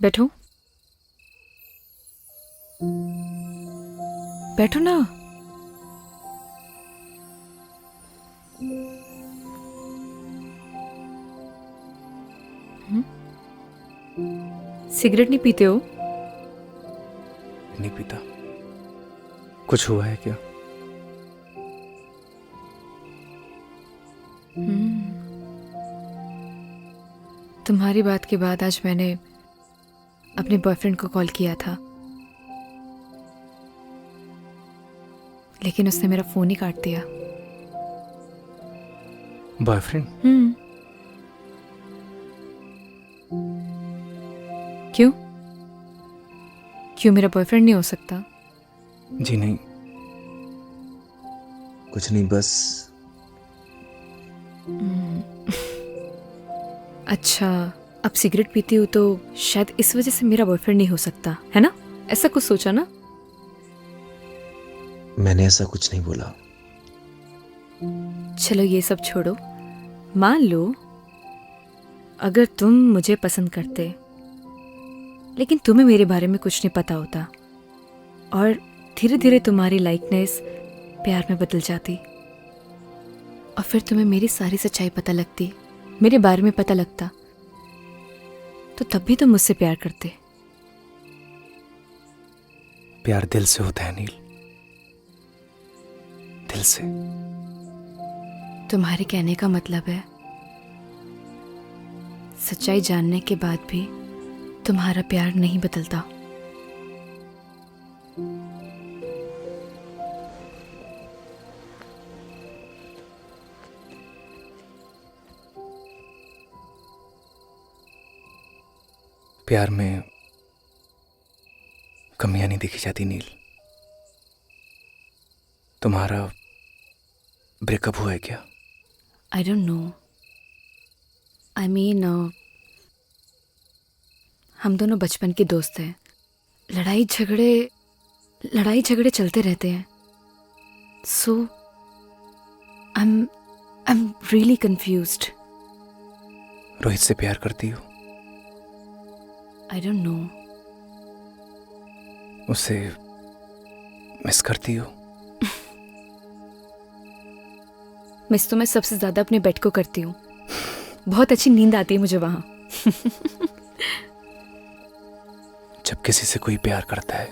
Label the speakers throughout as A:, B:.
A: बैठो बैठो ना। सिगरेट नहीं पीते हो?
B: नहीं पीता। कुछ हुआ है क्या?
A: तुम्हारी बात के बाद आज मैंने अपने बॉयफ्रेंड को कॉल किया था, लेकिन उसने मेरा फोन ही काट दिया।
B: बॉयफ्रेंड?
A: क्यों? क्यों मेरा बॉयफ्रेंड नहीं हो सकता?
B: जी नहीं, कुछ नहीं, बस
A: अच्छा, अब सिगरेट पीती हूँ तो शायद इस वजह से मेरा बॉयफ्रेंड नहीं हो सकता, है ना? ऐसा कुछ सोचा ना?
B: मैंने ऐसा कुछ नहीं बोला।
A: चलो ये सब छोड़ो। मान लो अगर तुम मुझे पसंद करते, लेकिन तुम्हें मेरे बारे में कुछ नहीं पता होता और धीरे धीरे तुम्हारी लाइकनेस प्यार में बदल जाती, और फिर तुम्हें मेरी सारी सच्चाई पता लगती, मेरे बारे में पता लगता, तो तब भी तुम मुझसे प्यार करते।
B: प्यार दिल से होता है नील, दिल से।
A: तुम्हारे कहने का मतलब है सच्चाई जानने के बाद भी तुम्हारा प्यार नहीं बदलता।
B: प्यार में कमियां नहीं देखी जाती नील। तुम्हारा ब्रेकअप हुआ है क्या?
A: आई डोंट नो। आई मीन हम दोनों बचपन के दोस्त हैं। लड़ाई झगड़े चलते रहते हैं। So I am really confused.
B: Rohit से प्यार करती हो?
A: I don't know.
B: उसे मिस करती हो?
A: मिस तो मैं सबसे ज्यादा अपने बेड को करती हूँ। बहुत अच्छी नींद आती है मुझे वहां।
B: जब किसी से कोई प्यार करता है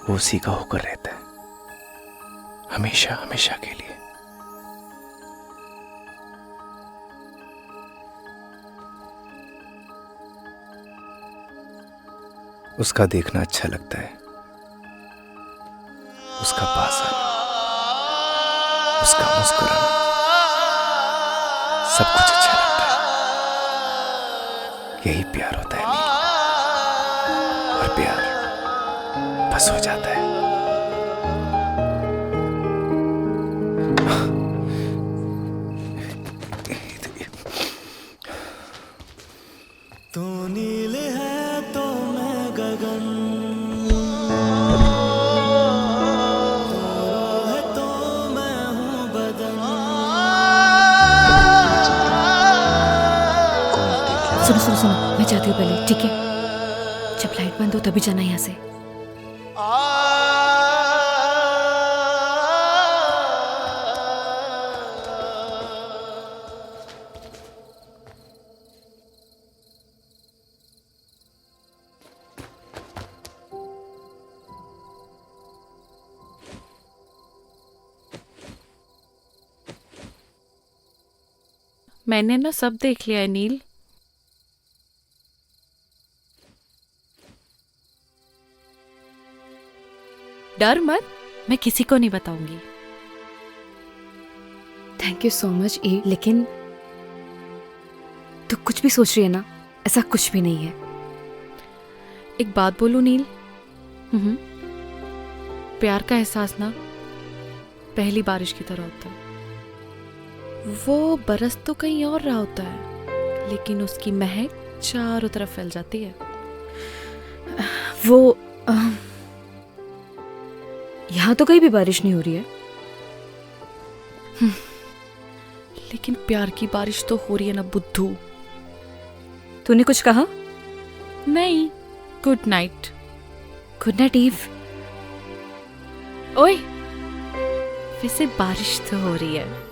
B: वो उसी का होकर रहता है, हमेशा हमेशा के लिए। उसका देखना अच्छा लगता है, उसका पास आना, उसका मुस्कुराना, सब कुछ अच्छा लगता है। यही प्यार होता है नील, और प्यार बस हो जाता है।
C: तू नील है तो मैं गगन, तू है तो मैं हूँ बदन।
A: सुनो सुनो सुनो, मैं जाती हूँ पहले, ठीक है? जब लाइट बंद हो तभी जाना यहाँ से।
D: मैंने ना सब देख लिया है नील। डर मत, मैं किसी को नहीं बताऊंगी।
A: थैंक यू सो मच ई, लेकिन तू कुछ भी सोच रही है ना, ऐसा कुछ भी नहीं है।
D: एक बात बोलूं नील, प्यार का एहसास ना पहली बारिश की तरह होता है। वो बरस तो कहीं और रहा होता है, लेकिन उसकी महक चारों तरफ फैल जाती है।
A: वो यहाँ तो कहीं भी बारिश नहीं हो रही है।
D: लेकिन प्यार की बारिश तो हो रही है ना बुद्धू।
A: तूने कुछ कहा?
D: नहीं, good night.
A: Good night Eve.
D: ओए, वैसे बारिश तो हो रही है।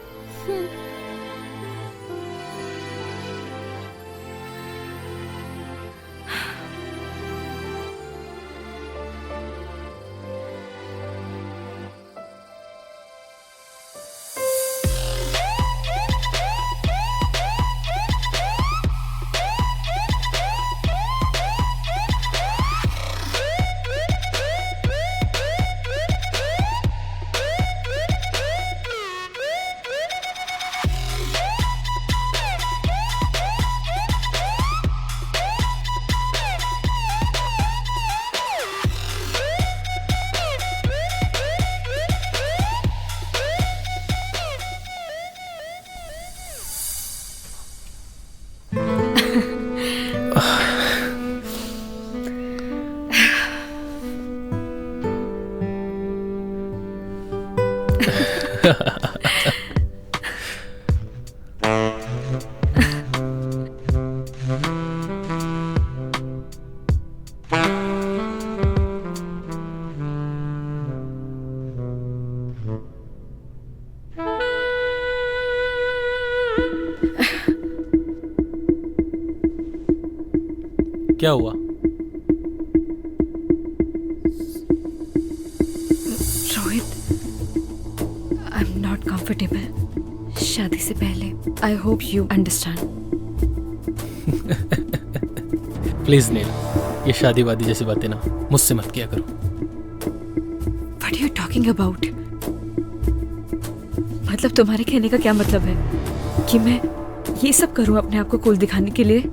B: क्या हुआ?
A: Rohit, I am not comfortable शादी से पहले। I hope you understand.
B: Please Neel, ये शादी वादी जैसी बातें ना मुझसे मत किया करो।
A: What are you talking about? मतलब तुम्हारे कहने का क्या मतलब है कि मैं ये सब करूं अपने आप को कूल दिखाने के लिए?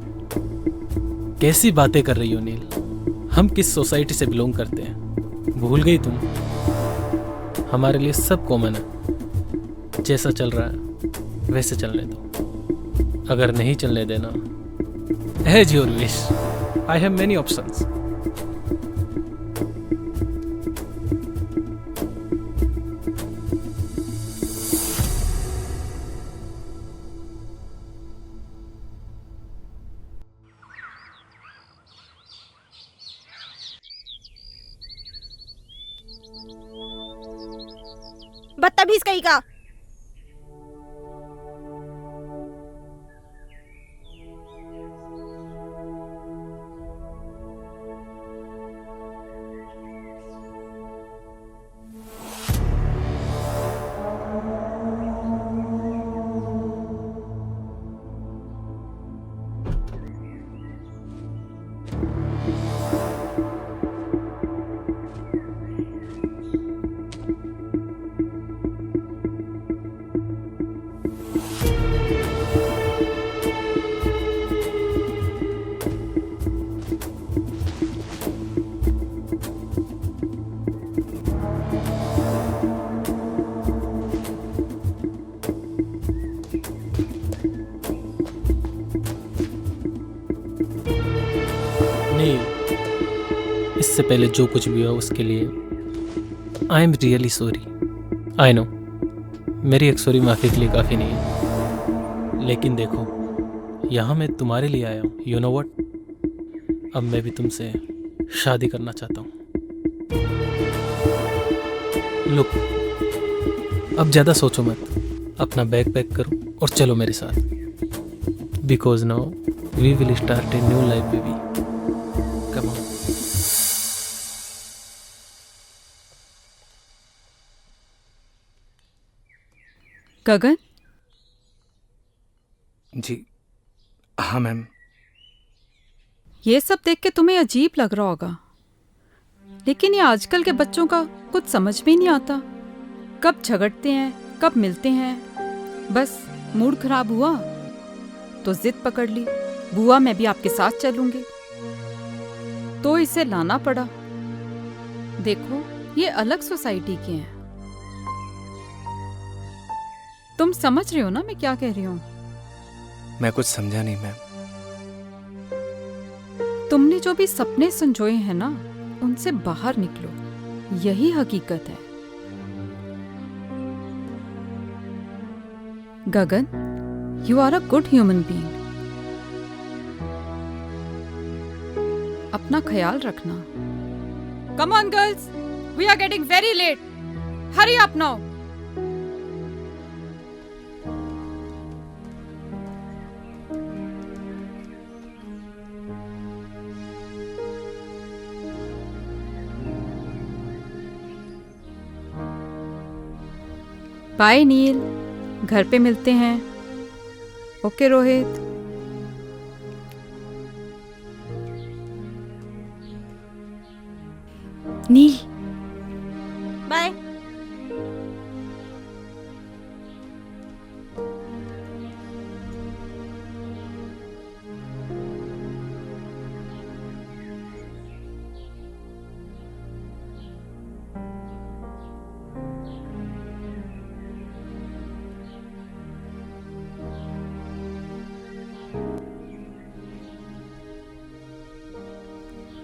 B: कैसी बातें कर रही हो नील? हम किस सोसाइटी से बिलोंग करते हैं भूल गई तुम? हमारे लिए सब कॉमन है। जैसा चल रहा है वैसे चलने दो। अगर नहीं चलने देना, as your wish, I have many options.
E: बदतमीज कहीं का।
B: इससे पहले जो कुछ भी हुआ उसके लिए आई am really sorry. I know मेरी एक सॉरी माफ़ी के लिए काफ़ी नहीं है, लेकिन देखो यहाँ मैं तुम्हारे लिए आया हूँ। यू नो व्हाट, अब मैं भी तुमसे शादी करना चाहता हूँ। लुक, अब ज़्यादा सोचो मत, अपना बैग पैक करो और चलो मेरे साथ। Because now we will start a new life baby. Come on.
A: Gagan,
B: जी हाँ मैम।
F: ये सब देख के तुम्हें अजीब लग रहा होगा, लेकिन ये आजकल के बच्चों का कुछ समझ में नहीं आता। कब झगड़ते हैं, कब मिलते हैं। बस मूड खराब हुआ तो जिद पकड़ ली, बुआ मैं भी आपके साथ चलूंगी, तो इसे लाना पड़ा। देखो ये अलग सोसाइटी के हैं। तुम समझ रहे हो ना मैं क्या कह रही हूँ?
B: मैं कुछ समझा नहीं मैम।
F: तुमने जो भी सपने संजोए हैं ना, उनसे बाहर निकलो, यही हकीकत है। Gagan, you are a good human being. अपना ख्याल रखना। Come on girls, we are getting very late, hurry up now. Bye Neel, घर पे मिलते हैं। Okay Rohit.
A: Neel,
E: bye.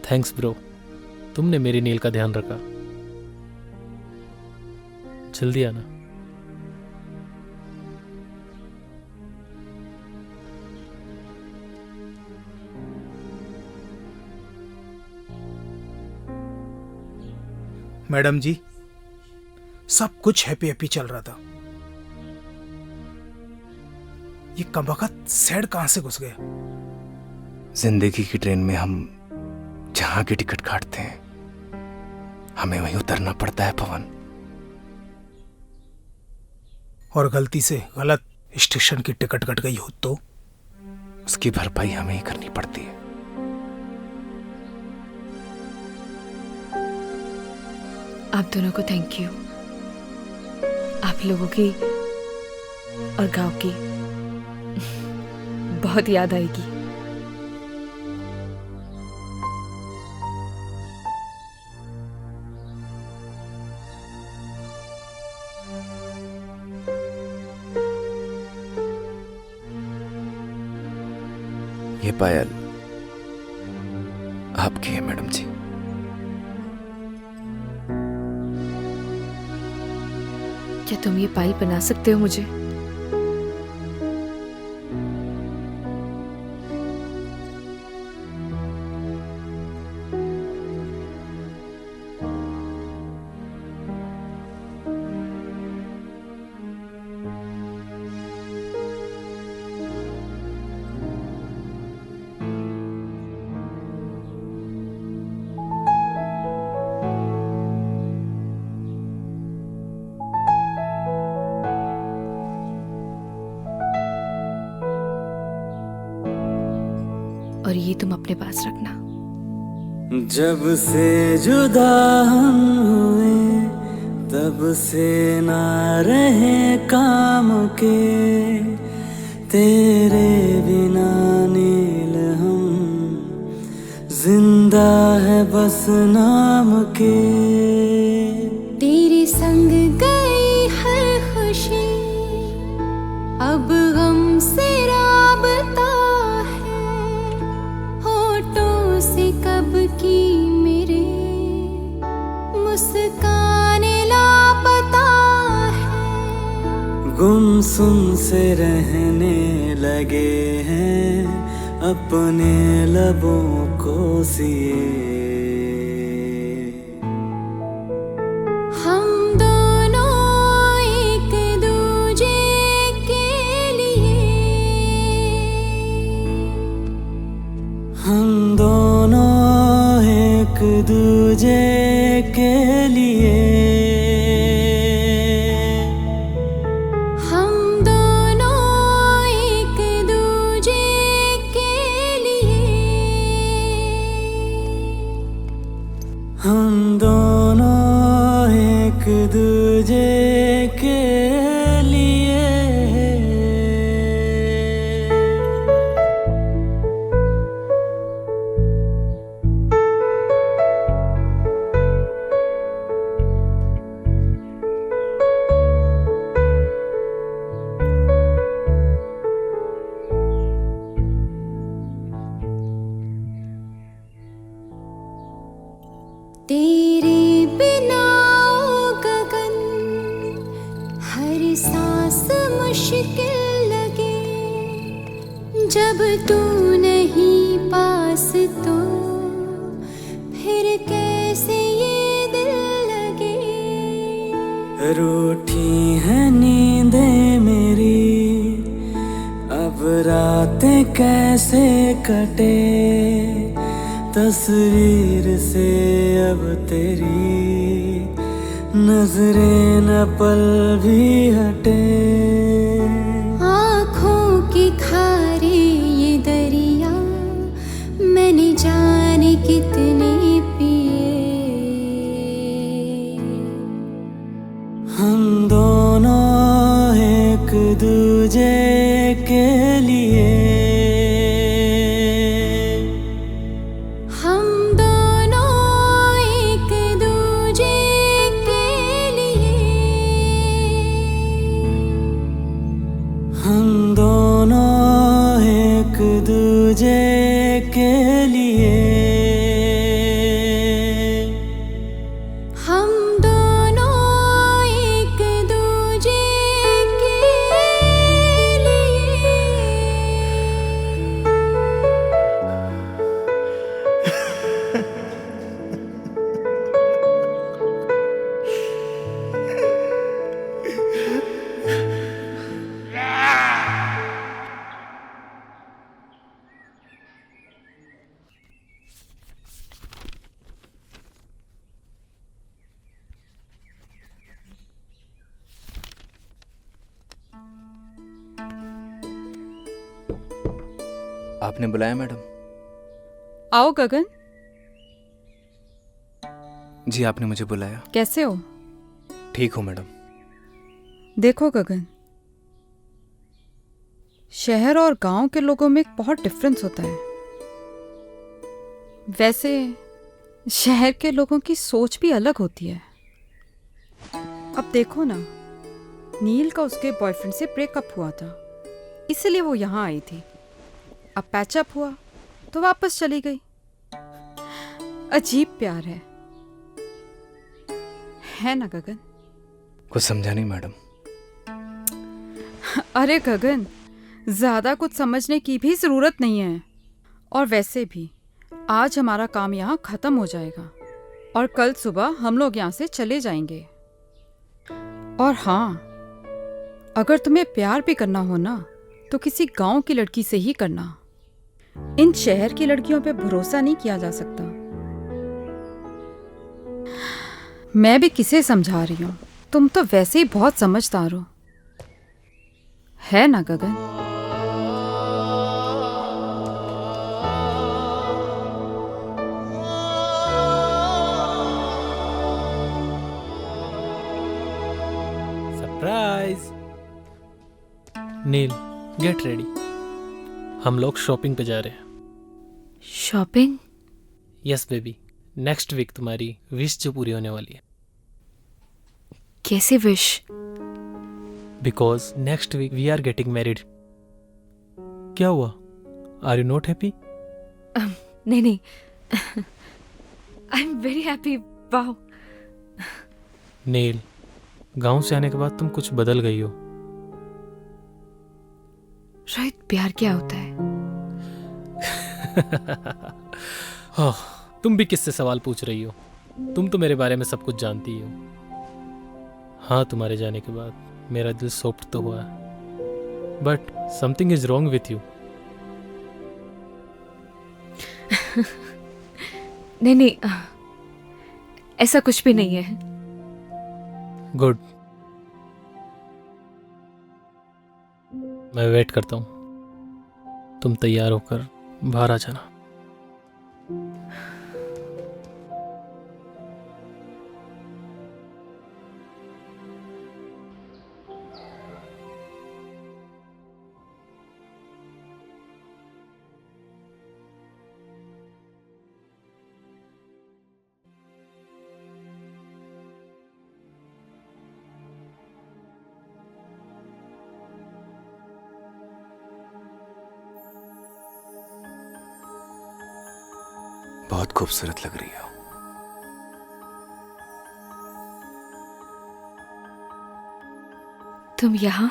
B: Thanks bro, तुमने मेरी नील का ध्यान रखा। जल्दी आना।
G: मैडम जी, सब कुछ हैप्पी हैप्पी चल रहा था। ये कमबख्त सैड कहां से घुस गया?
H: जिंदगी की ट्रेन में हम जहां की टिकट काटते हैं, हमें वहीं उतरना पड़ता है पवन।
G: और गलती से गलत स्टेशन की टिकट कट गई हो तो
H: उसकी भरपाई हमें ही करनी पड़ती है।
A: आप दोनों को थैंक यू। आप लोगों की और गांव की बहुत याद आएगी।
H: ये पायल आपकी है मैडम जी।
A: क्या तुम ये पायल बना सकते हो मुझे? और ये तुम अपने पास रखना।
C: जब से जुदा हम हुए तब से ना रहे काम के, तेरे बिना नील हम जिंदा है बस नाम के।
I: तेरे संग गई हर खुशी, अब गम से राबता है, होठों से कब की मेरे मुस्कान लापता है।
C: गुमसुम से रहने लगे हैं अपने लबों को सिए।
I: हम दोनों एक दूजे के लिए,
C: हम दोनों एक दूजे के लिए,
I: हम दोनों एक दूजे के लिए,
C: हम दोनों एक दूजे के लिए।
I: तेरे बिना ओ गगन हर सांस मुश्किल लगे, जब तू नहीं पास तो
C: रूठी है नींदें मेरी, अब रातें कैसे कटे, तस्वीर से अब तेरी नजरें न पल भी हटे।
I: आँखों की खारी ये दरिया मैंने जाने कितने पिए।
C: हम दोनों एक दूजे के लिए,
I: हम दोनों एक दूजे के लिए,
C: हम दोनों एक दूजे के लिए,
I: हम दोनों एक दूजे के लिए।
H: आपने बुलाया मैडम?
F: आओ गगन,
H: जी आपने मुझे बुलाया।
F: कैसे हो?
H: ठीक हूँ मैडम।
F: देखो गगन, शहर और गांव के लोगों में बहुत डिफरेंस होता है। वैसे शहर के लोगों की सोच भी अलग होती है। अब देखो ना, नील का उसके बॉयफ्रेंड से ब्रेकअप हुआ था, इसलिए वो यहाँ आई थी। अब पैचअप हुआ तो वापस चली गई। अजीब प्यार है ना गगन?
H: कुछ समझा नहीं मैडम।
F: अरे गगन, ज्यादा कुछ समझने की भी जरूरत नहीं है। और वैसे भी आज हमारा काम यहाँ खत्म हो जाएगा और कल सुबह हम लोग यहाँ से चले जाएंगे। और हाँ, अगर तुम्हें प्यार भी करना हो ना तो किसी गांव की लड़की से ही करना। इन शहर की लड़कियों पे भरोसा नहीं किया जा सकता। मैं भी किसे समझा रही हूँ, तुम तो वैसे ही बहुत समझदार हो, है ना Gagan?
B: Surprise. Neel, get ready, हम लोग शॉपिंग पे जा रहे हैं।
A: Shopping?
B: Yes baby, next week तुम्हारी विश जो पूरी होने वाली है।
A: कैसे wish?
B: Because next week we are getting married. क्या हुआ? Are you not happy?
A: नहीं नहीं, I am very happy. Wow.
B: Neel, गांव से आने के बाद तुम कुछ बदल गई हो।
A: रोहित, प्यार क्या होता है?
B: ओह, तुम भी किससे सवाल पूछ रही हो? तुम तो मेरे बारे में सब कुछ जानती ही हो। हाँ, तुम्हारे जाने के बाद मेरा दिल सॉफ्ट तो हुआ है, but something is wrong with you.
A: नहीं नहीं, ऐसा कुछ भी नहीं है।
B: गुड, मैं वेट करता हूँ। तुम तैयार होकर बाहर आ जाना।
H: बहुत खूबसूरत लग रही हो।
A: तुम यहाँ?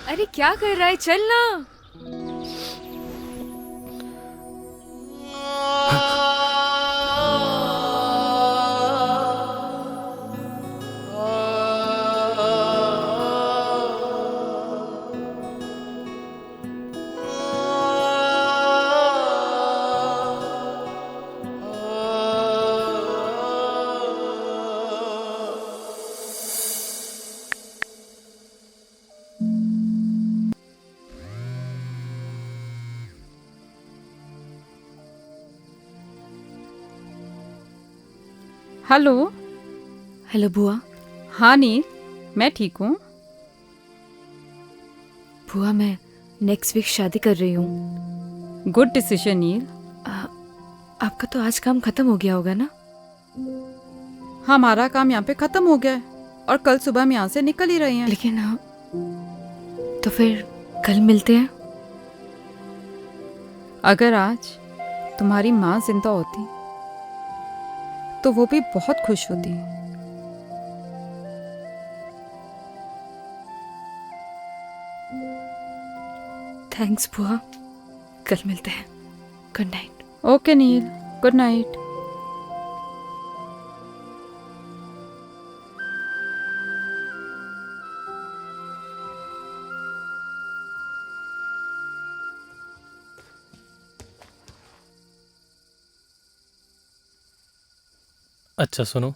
A: अरे क्या कर रहा है, चल ना।
F: हेलो।
A: हेलो बुआ।
F: हाँ नील, मैं ठीक हूँ।
A: बुआ मैं नेक्स्ट वीक शादी कर रही हूँ।
F: गुड डिसीजन नील।
A: आपका तो आज काम खत्म हो गया होगा ना?
F: हमारा काम यहाँ पे खत्म हो गया है और कल सुबह हम यहाँ से निकल ही रहे हैं।
A: लेकिन तो फिर कल मिलते हैं।
F: अगर आज तुम्हारी माँ जिंदा होती तो वो भी बहुत खुश होती।
A: थैंक्स बुआ, कल मिलते हैं। Good night.
F: ओके नील, गुड नाइट।
B: अच्छा सुनो,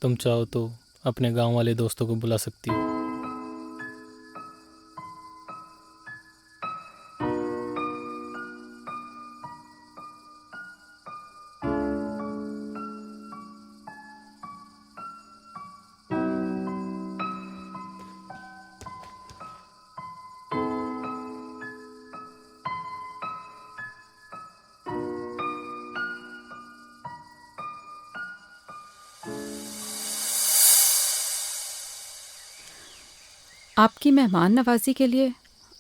B: तुम चाहो तो अपने गांव वाले दोस्तों को बुला सकती हो।
F: आपकी मेहमान नवाजी के लिए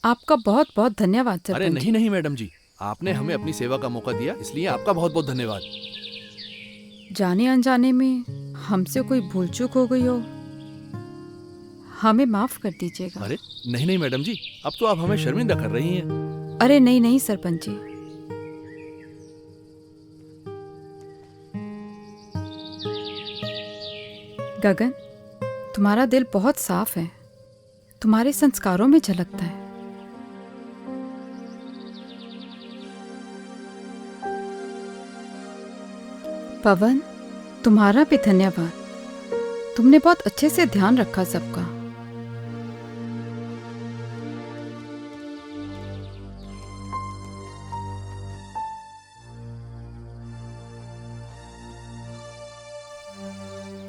F: आपका बहुत बहुत धन्यवाद सरपंच।
J: अरे नहीं नहीं मैडम जी, आपने हमें अपनी सेवा का मौका दिया, इसलिए आपका बहुत बहुत धन्यवाद।
F: जाने अनजाने में हमसे कोई भूल चूक हो गई हो, हमें माफ कर दीजिएगा।
J: अरे नहीं नहीं मैडम जी, अब तो आप हमें शर्मिंदा कर रही हैं।
F: अरे नहीं नहीं सरपंच जी, गगन तुम्हारा दिल बहुत साफ है, तुम्हारे संस्कारों में झलकता है। पवन तुम्हारा भी धन्यवाद, तुमने बहुत अच्छे से ध्यान रखा सबका।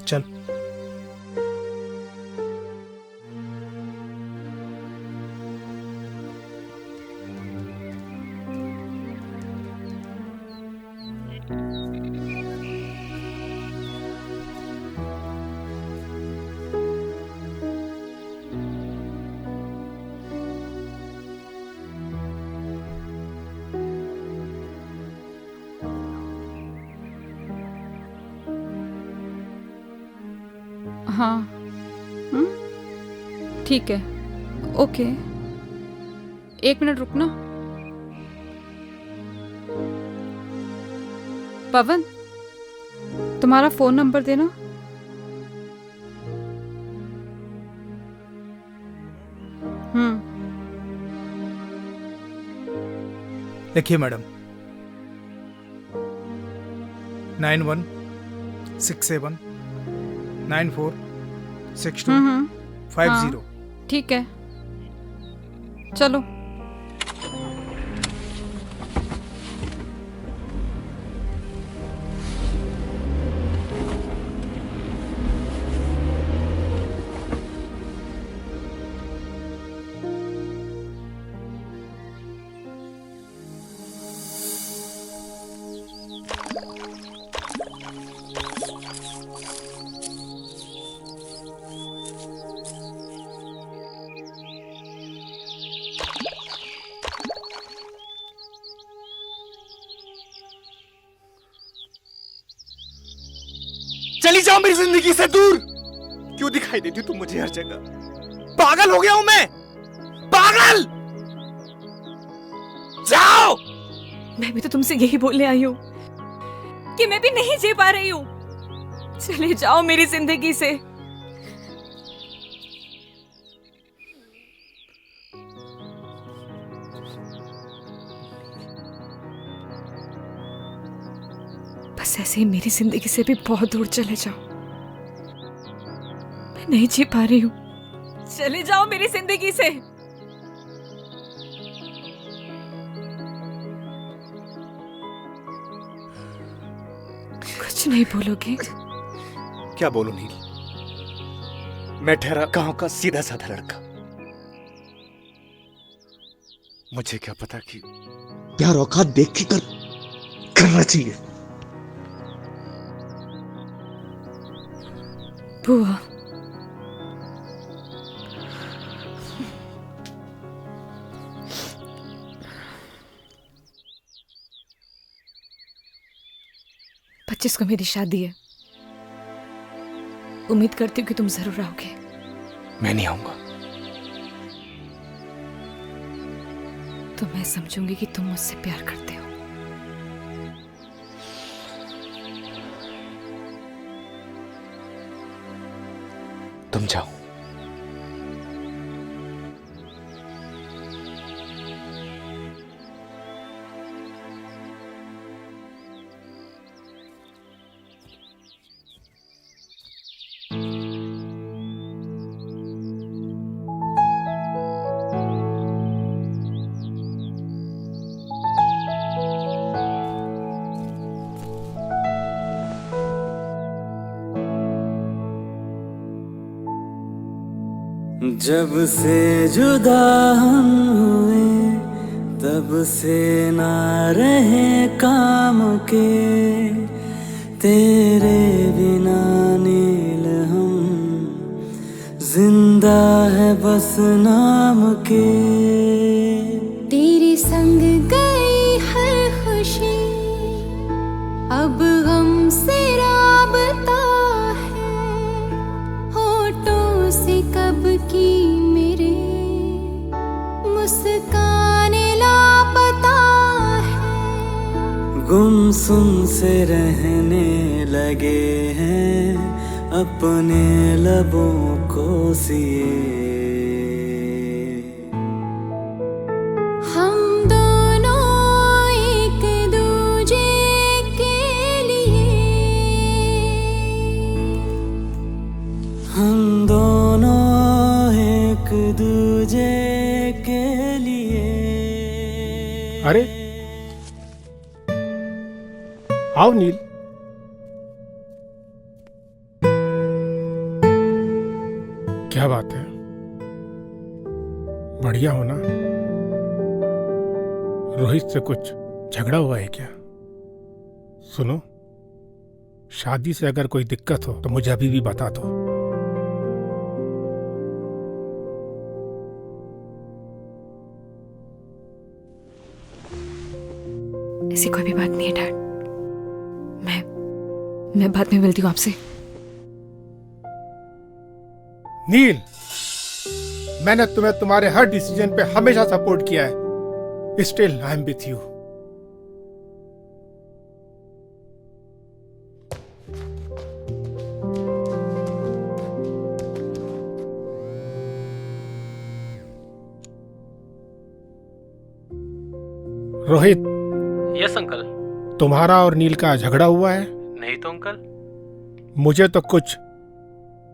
G: चल।
F: हाँ ठीक है, ओके। 1 मिनट रुकना। पवन तुम्हारा फोन नंबर देना।
G: लिखिए मैडम, 9167 946250।
F: ठीक है, चलो।
H: चली जाओ मेरी जिंदगी से दूर। क्यों दिखाई देती तुम मुझे हर जगह? पागल हो गया हूं मैं। पागल! जाओ!
A: मैं भी तो तुमसे यही बोलने आई हूँ कि मैं भी नहीं जी पा रही हूँ। चले जाओ मेरी जिंदगी से। बस ऐसे ही मेरी जिंदगी से भी बहुत दूर चले जाओ। मैं नहीं जी पा रही हूँ। चले जाओ मेरी जिंदगी से। कुछ नहीं बोलोगे?
H: क्या बोलूं नील? मैं ठहरा गांव का सीधा साधा लड़का। मुझे क्या पता कि प्यार औकात देख के करना चाहिए।
A: बुआ, पच्चीस को मेरी शादी है। उम्मीद करती हूँ कि तुम जरूर आओगे।
H: मैं नहीं आऊंगा।
A: तो मैं समझूंगी कि तुम मुझसे प्यार करते हो।
H: तुम जाओ।
C: जब से जुदा हम हुए तब से ना रहे काम के, तेरे बिना नील हम जिंदा है बस नाम के।
I: तेरे संग गई हर खुशी अब गम से राबता है, होठों से कब की मेरे मुस्कान लापता है।
C: गुमसुम से रहने लगे हैं अपने लबों को सिए।
I: हम दोनों एक दूजे के लिए,
C: हम दोनों एक दूजे के लिए।
G: अरे आओ नील। क्या बात है? बढ़िया हो ना? रोहित से कुछ झगड़ा हुआ है क्या? सुनो, शादी से अगर कोई दिक्कत हो तो मुझे अभी भी बता दो।
A: ऐसी कोई भी बात नहीं है डैड। मैं बाद में मिलती हूँ आपसे।
G: नील, मैंने तुम्हें तुम्हारे हर डिसीजन पे हमेशा सपोर्ट किया है। Still I am with you. Rohit,
B: yes uncle.
G: तुम्हारा और नील का झगड़ा हुआ है?
B: नहीं तो अंकल।
G: मुझे तो कुछ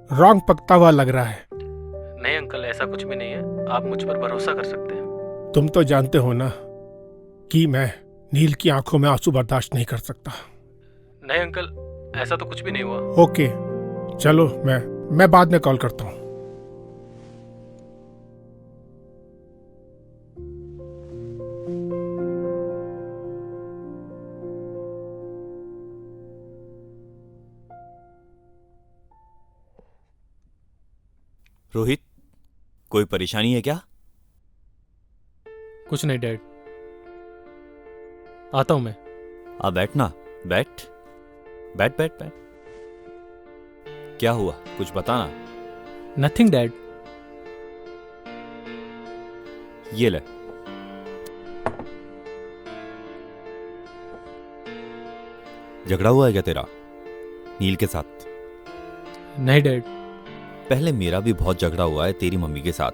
G: रॉन्ग पकता हुआ लग रहा है।
B: नहीं अंकल, ऐसा कुछ भी नहीं है। आप मुझ पर भरोसा कर सकते हैं।
G: तुम तो जानते हो ना कि मैं नील की आंखों में आंसू बर्दाश्त नहीं कर सकता।
B: नहीं अंकल, ऐसा तो कुछ भी नहीं हुआ।
G: ओके, चलो मैं बाद में कॉल करता हूँ।
K: रोहित, कोई परेशानी है क्या?
B: कुछ नहीं डैड, आता हूं मैं।
K: आ बैठ ना, बैठ बैठ बैठ बैठ। क्या हुआ, कुछ बताना।
B: Nothing dad.
K: ये ले। झगड़ा हुआ है क्या तेरा नील के साथ?
B: नहीं डैड।
K: पहले मेरा भी बहुत झगड़ा हुआ है तेरी मम्मी के साथ,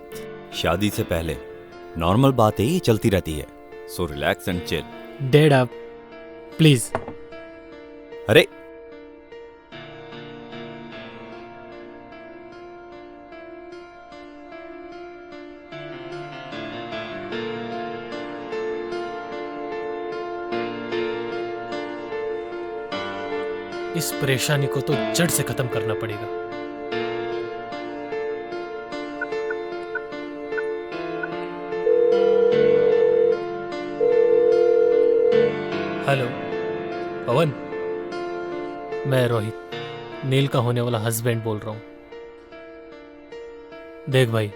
K: शादी से पहले। नॉर्मल बात है, ये चलती रहती है। So relax and chill.
B: Dad आप प्लीज।
K: अरे
B: इस परेशानी को तो जड़ से खत्म करना पड़ेगा। हेलो पवन, मैं रोहित, नील का होने वाला हस्बैंड बोल रहा हूं। देख भाई,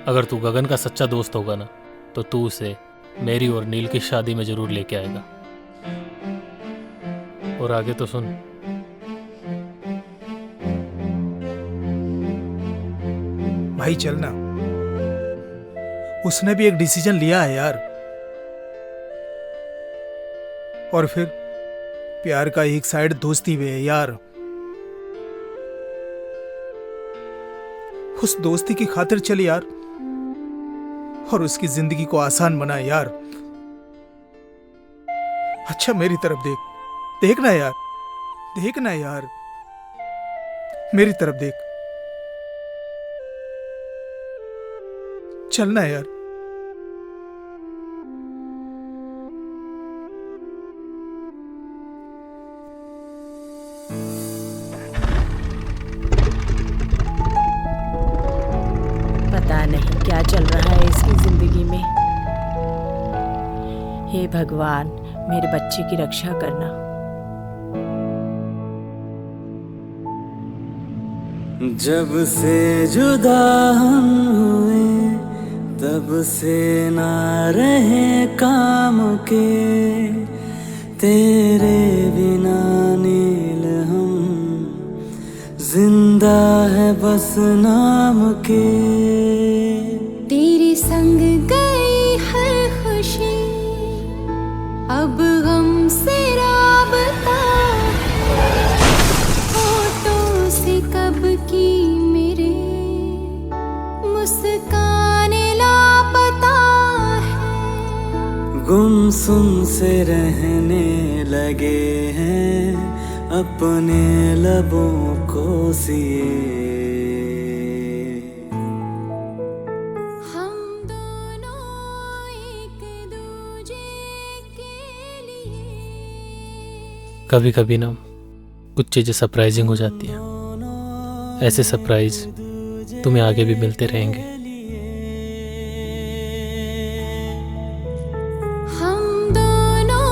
B: अगर तू गगन का सच्चा दोस्त होगा ना, तो तू उसे मेरी और नील की शादी में जरूर लेके आएगा। और आगे तो सुन।
L: भाई चलना, उसने भी एक डिसीजन लिया है यार। और फिर प्यार का एक साइड दोस्ती भी है यार। उस दोस्ती की खातिर चल यार, और उसकी जिंदगी को आसान बना यार। अच्छा मेरी तरफ देखना यार, देखना यार, मेरी तरफ देख। चलना यार।
E: पता नहीं क्या चल रहा है इसकी जिंदगी में। हे भगवान, मेरे बच्चे की रक्षा करना।
C: जब से जुदा हम हुए, तब से ना रहे काम के। तेरे बिना नील हम जिंदा है बस नाम के।
I: तेरे संग गई हर खुशी, अब हमसे राबता। फोटो से कब की मेरे मुस्कान लापता है।
C: गुमसुम से रहने लगे हैं अपने लबों को सिए।
B: कभी कभी ना कुछ चीजें सरप्राइजिंग हो जाती हैं। ऐसे सरप्राइज तुम्हें आगे भी मिलते रहेंगे।
I: हम दोनों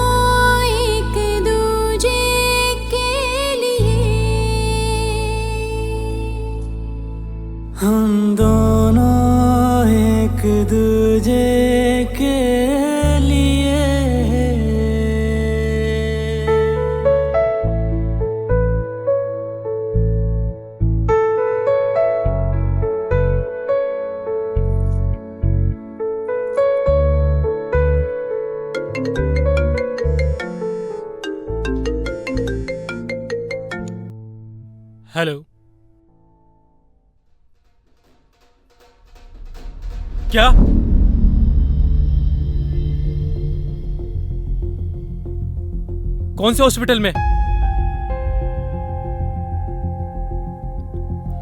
I: एक दूजे के लिए,
C: हम दोनों एक दूजे के लिए।
B: हेलो, क्या? कौन से हॉस्पिटल में?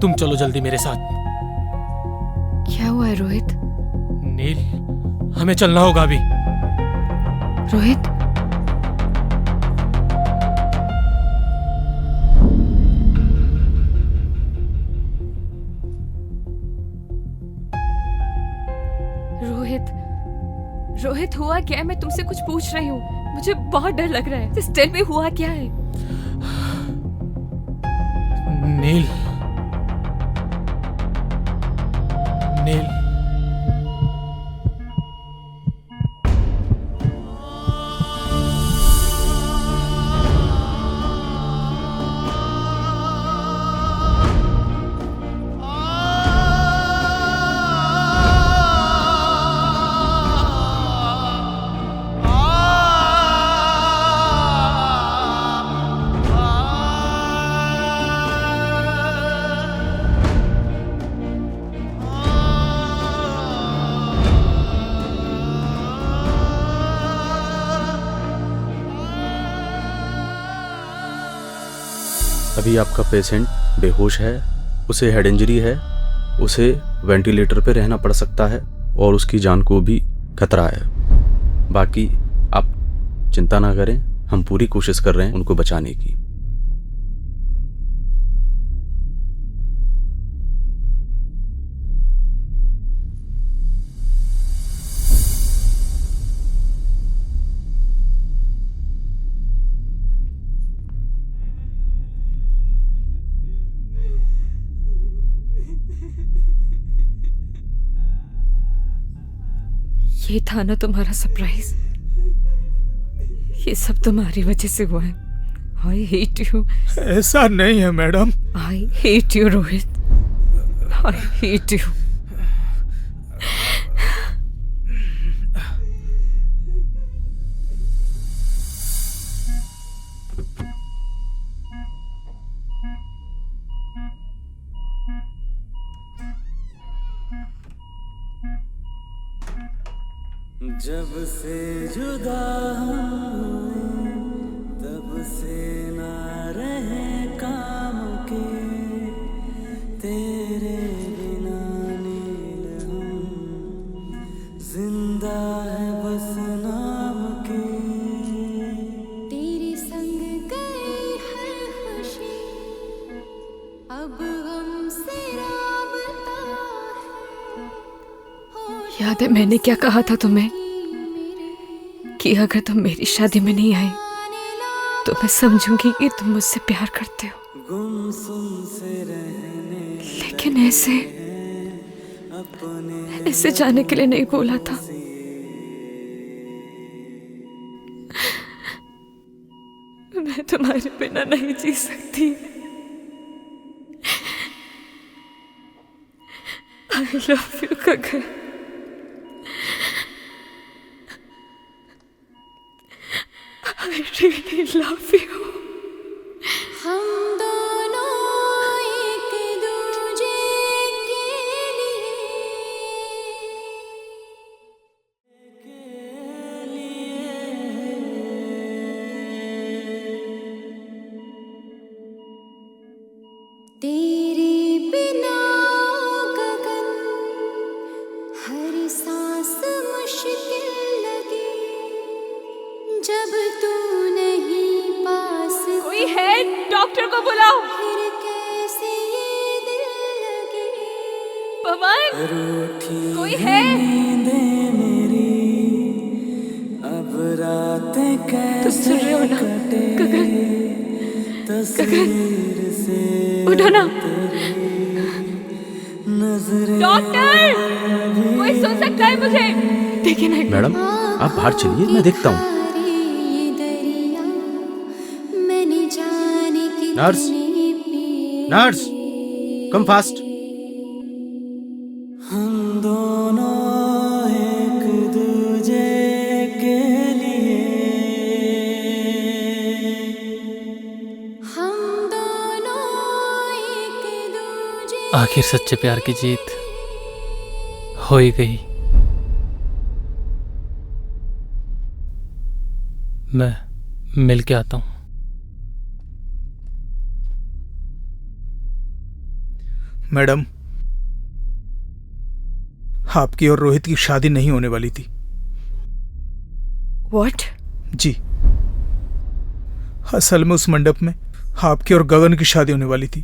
B: तुम चलो जल्दी मेरे साथ।
A: क्या हुआ है रोहित?
B: नील, हमें चलना होगा अभी।
A: रोहित, रोहित हुआ क्या है? मैं तुमसे कुछ पूछ रही हूँ, मुझे बहुत डर लग रहा है। Just tell me हुआ क्या है?
B: नील, नील,
M: अभी आपका पेशेंट बेहोश है, उसे हेड इंजरी है, उसे वेंटिलेटर पे रहना पड़ सकता है और उसकी जान को भी खतरा है। बाकी आप चिंता ना करें, हम पूरी कोशिश कर रहे हैं उनको बचाने की।
A: ये था ना तुम्हारा सरप्राइज। ये सब तुम्हारी वजह से हुआ है। I hate you.
L: ऐसा नहीं है madam.
A: I hate you Rohit, I hate you.
C: जब से जुदा हुए तब से ना रहे काम के, तेरे बिना नील हम जिंदा है बस नाम के।
I: तेरे संग गई है खुशी, अब हमसे राबता है।
A: याद है मैंने क्या कहा था तुम्हें कि अगर तुम मेरी शादी में नहीं आए तो मैं समझूंगी कि तुम मुझसे प्यार करते हो।
C: गुमसुम से रहने
A: लेकिन ऐसे जाने के लिए नहीं बोला था। मैं तुम्हारे बिना नहीं जी सकती। I love you Gagan. I really love you.
I: हम दोनों एक दूजे के लिए तेरे बिना गगन हर सांस मुश्किल लगे, जब तू नहीं पास।
A: कोई है? डॉक्टर को बुलाओ।
I: फिर कैसे ये दिल लगे।
A: पवन, कोई है?
C: नींदें मेरी अब रातें कैसे
A: तुम सुन रहे हो ना? गगन,
C: तस्वीर से
A: उठो ना।
C: नजरें
A: डॉक्टर, कोई सुन सकता है मुझे? देखिए ना।
M: मैडम आप बाहर चलिए, मैं देखता हूँ। Nurse, nurse, come fast.
C: हम दोनों एक दूजे के लिए,
I: हम दोनों एक दूजे।
B: आखिर सच्चे प्यार की जीत हो ही गई। मैं मिल के आता हूँ।
L: मैडम, आपकी और रोहित की शादी नहीं होने वाली थी।
A: What?
L: जी, असल में उस मंडप में आपकी और गगन की शादी होने वाली थी।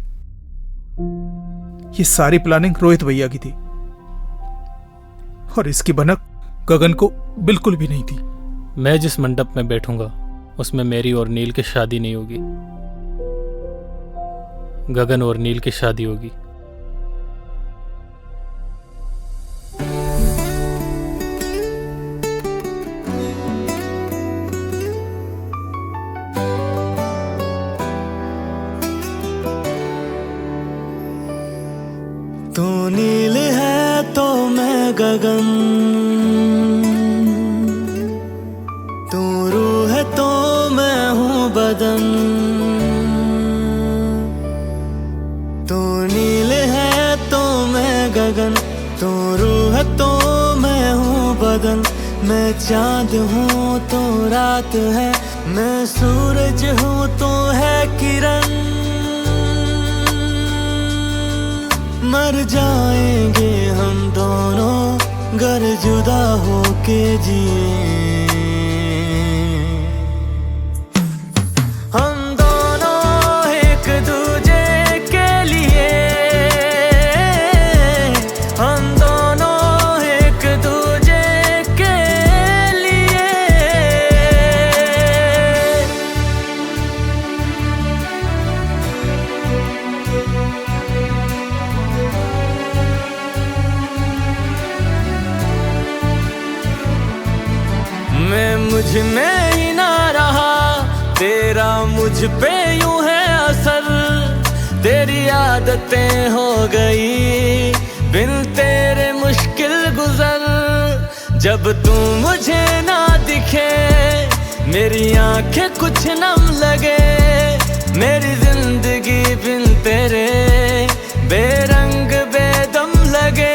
L: ये सारी प्लानिंग रोहित भैया की थी और इसकी भनक गगन को बिल्कुल भी नहीं थी।
B: मैं जिस मंडप में बैठूंगा उसमें मेरी और नील की शादी नहीं होगी, गगन और नील की शादी होगी।
C: तू नील है तो मैं गगन, तू रूह है तो मैं हूँ बदन। तू नील है तो मैं गगन, तू रूह है तो मैं हूँ बदन। मैं चांद हूँ तो रात है, मैं सूरज हूँ तो है किरण। मर जाएंगे हम दोनों गर जुदा होके जिए। हम दोनों एक दूजे के लिए, हम दोनों एक दूजे के लिए। मैं मुझ में ही ना रहा, तेरा मुझ पे यूं है असर। तेरी आदतें हो गई बिन तेरे मुश्किल गुजर। जब तू मुझे ना दिखे मेरी आंखें कुछ नम लगे। मेरी जिंदगी बिन तेरे बेरंग बेदम लगे।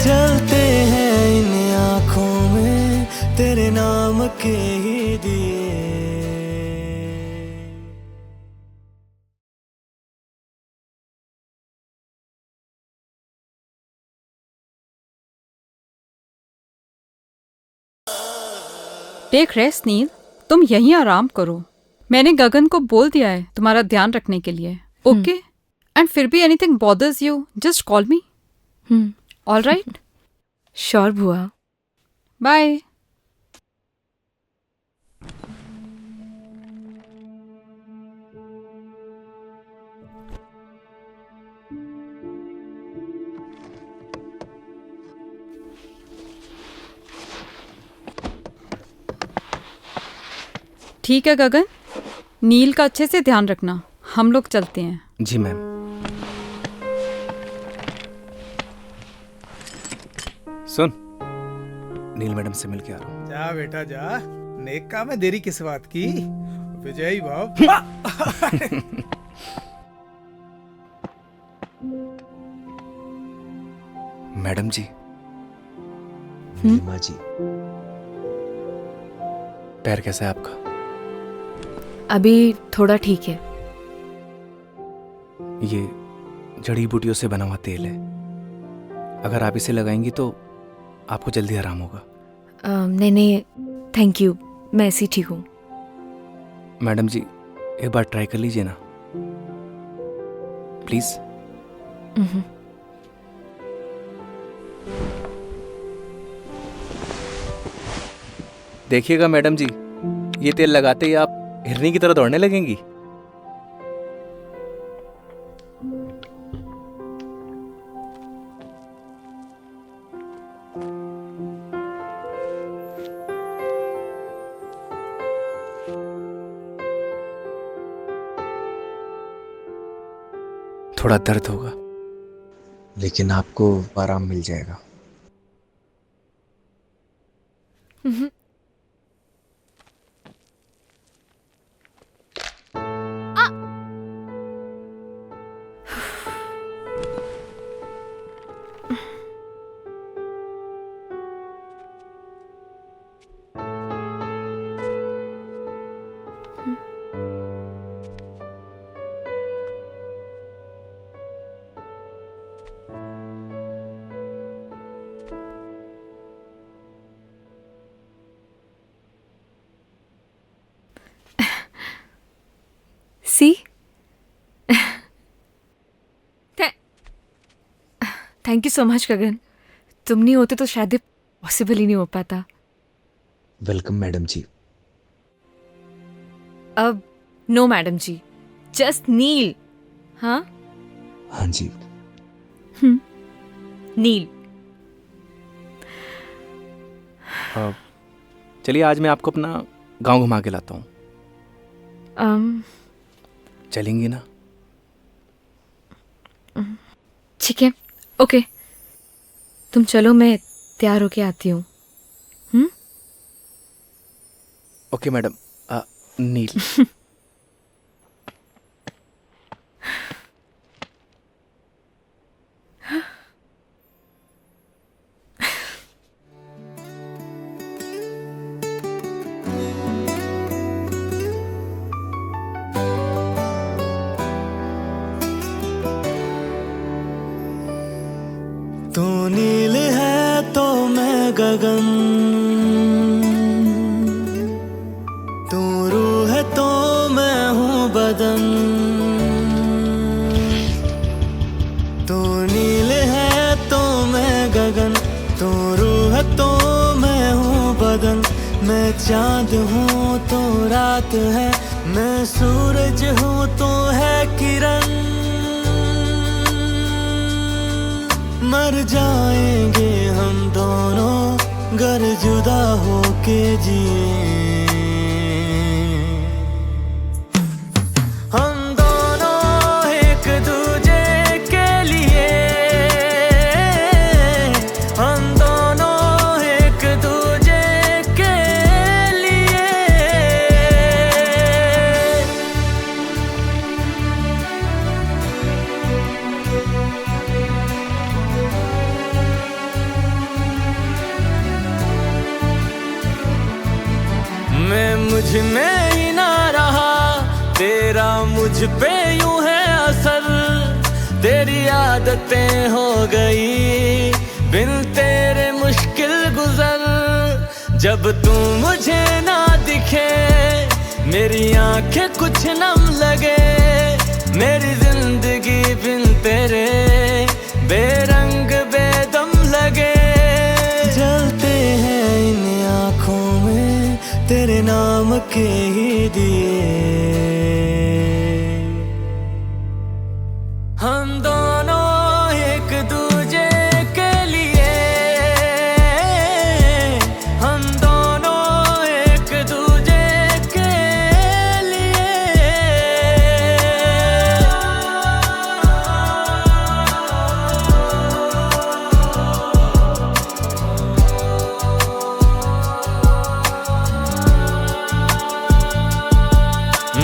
C: जलते हैं इन आँखों में तेरे नाम के ही दिए।
F: टेक रेस्ट नील, तुम यहीं आराम करो। मैंने गगन को बोल दिया है तुम्हारा ध्यान रखने के लिए। ओके? एंड फिर भी anything bothers you just call me. All right?
A: Sure बुआ।
F: बाय। ठीक है गगन, नील का अच्छे से ध्यान रखना। हम लोग चलते हैं।
H: जी मैम। सुन, नील मैडम से मिल के आ रहा हूँ।
L: जा बेटा जा, नेक काम है, देरी किस बात की। विजय बाब।
H: मैडम जी।
N: माँ जी।
H: पैर कैसा है आपका?
A: अभी थोड़ा ठीक है।
H: ये जड़ी बूटियों से बना हुआ तेल है, अगर आप इसे लगाएंगी तो आपको जल्दी आराम होगा।
A: नहीं नहीं, थैंक यू, मैं ऐसी ठीक हूँ।
H: मैडम जी एक बार ट्राई कर लीजिए ना प्लीज। देखिएगा मैडम जी, ये तेल लगाते ही आप हिरनी की तरह दौड़ने लगेंगी। थोड़ा दर्द होगा,
N: लेकिन आपको आराम मिल जाएगा।
A: सी, थैंक यू सो मच गगन। तुम नहीं होते तो शायद पॉसिबल ही नहीं हो पाता।
N: वेलकम मैडम जी।
A: अब नो मैडम जी, जस्ट नील। हाँ
N: हाँ जी।
A: नील।
H: चलिए आज मैं आपको अपना गांव घुमा के लाता हूँ। चलेंगी ना?
A: ठीक है, ओके, तुम चलो, मैं तैयार होके आती हूँ।
H: Okay madam. नील।
C: तो मैं गगन, तू रूह है तो मैं हूँ बदन, तू नील है तो मैं गगन, तू रूह है तो मैं हूँ बदन, मैं चांद हूँ तो रात है, मैं सूरज हूँ तो है किरण, मर जाएंगे हम दोनों गर जुदा होके जिए, हम दोनों एक दूजे के लिए, हम दोनों एक दूजे के लिए। मैं मुझ में ही ना रहा, तेरा मुझ पे यूं है असर, तेरी आदतें हो गई बिन तेरे मुश्किल गुजर, जब तू मुझे ना दिखे मेरी आंखें कुछ नम लगे, मेरी जिंदगी बिन तेरे बेरंग बेदम लगे, जलते हैं इन आँखों में तेरे नाम के ही दिए, हम दोनों एक दूजे के लिए, हम दोनों एक दूजे के लिए।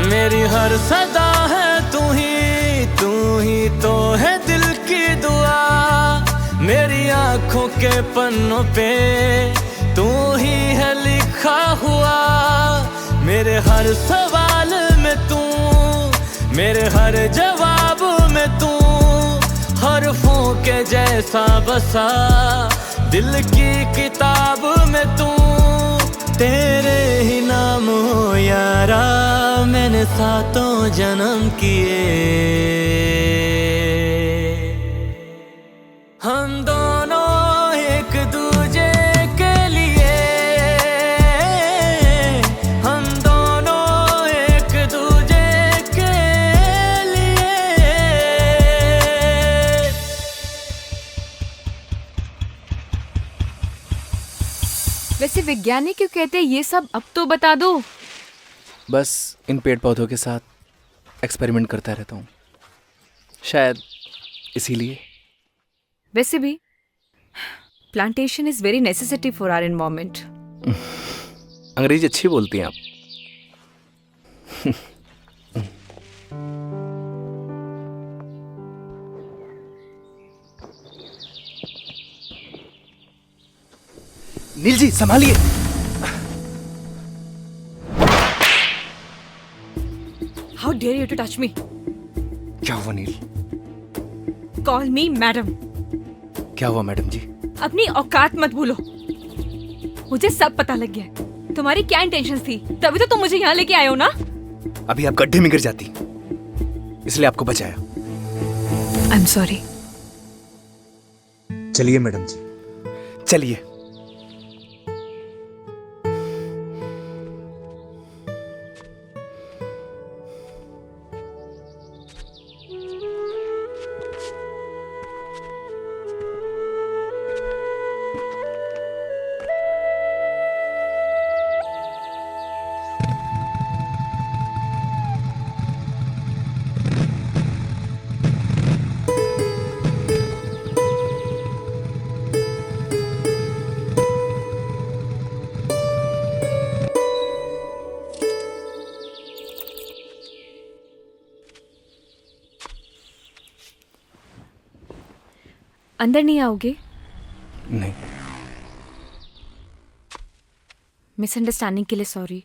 C: मेरी हर सदा है तू ही तो है दिल की दुआ, मेरी आंखों के पन्नों पे तू ही है लिखा हुआ, मेरे हर सवाल में तू, मेरे हर जवाब में तू, हरफों के जैसा बसा दिल की किताब में तू, तेरे ही नाम हो यारा मैंने सातों जन्म किए, हम दोनों एक दूजे के लिए, हम दोनों एक दूजे के लिए।
A: वैसे वैज्ञानिक क्यों कहते हैं ये सब, अब तो बता दो।
H: बस इन पेड़ पौधों के साथ एक्सपेरिमेंट करता रहता हूँ, शायद इसीलिए।
A: वैसे भी plantation is very necessity for our environment.
H: अंग्रेजी अच्छी बोलती हैं आप। नील जी संभालिए।
A: How dare you to touch me?
H: क्या हुआ नील?
A: Call me madam.
H: क्या हुआ मैडम जी?
A: अपनी औकात मत भूलो, मुझे सब पता लग गया है तुम्हारी क्या इंटेंशंस थी, तभी तो तुम मुझे यहाँ लेके आए हो ना।
H: अभी आप गड्ढे में गिर जाती, इसलिए आपको बचाया।
A: आई एम सॉरी।
N: चलिए मैडम जी,
H: चलिए।
A: अंदर नहीं आओगे?
H: नहीं।
A: मिसअंडरस्टैंडिंग के लिए सॉरी,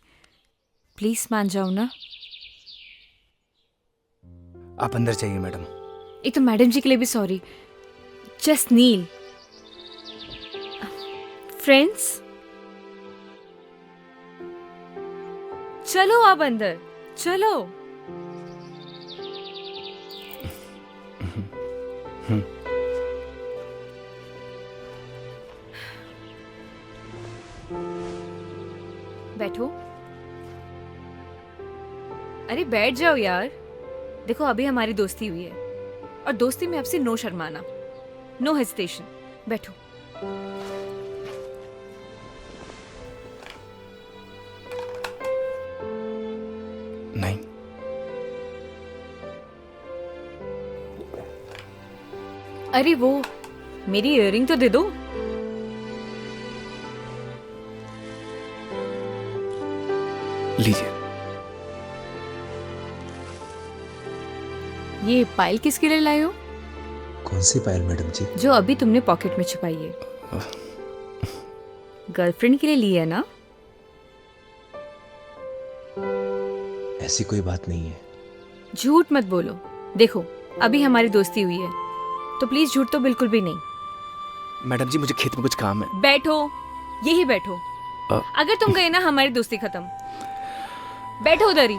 A: प्लीज मान जाओ ना।
H: आप अंदर जाइए मैडम।
A: एक तो मैडम जी के लिए भी सॉरी, जस्ट नील। फ्रेंड्स, चलो आप अंदर चलो। बैठो। अरे बैठ जाओ यार। देखो अभी हमारी दोस्ती हुई है और दोस्ती में आपसे नो शर्माना, नो हेजिटेशन। बैठो।
H: नहीं,
A: अरे वो मेरी इयररिंग तो दे दो।
H: लीजिए।
A: ये पायल किसके लिए लाए हो?
N: कौन सी पायल मैडम जी?
A: जो अभी तुमने पॉकेट में छुपाई है। गर्लफ्रेंड के लिए ली है ना?
N: ऐसी कोई बात नहीं है।
A: झूठ मत बोलो। देखो अभी हमारी दोस्ती हुई है तो प्लीज झूठ तो बिल्कुल भी नहीं।
H: मैडम जी मुझे खेत में कुछ काम है।
A: बैठो, यही बैठो। अगर तुम गए ना हमारी दोस्ती खत्म। बैठो उधर ही।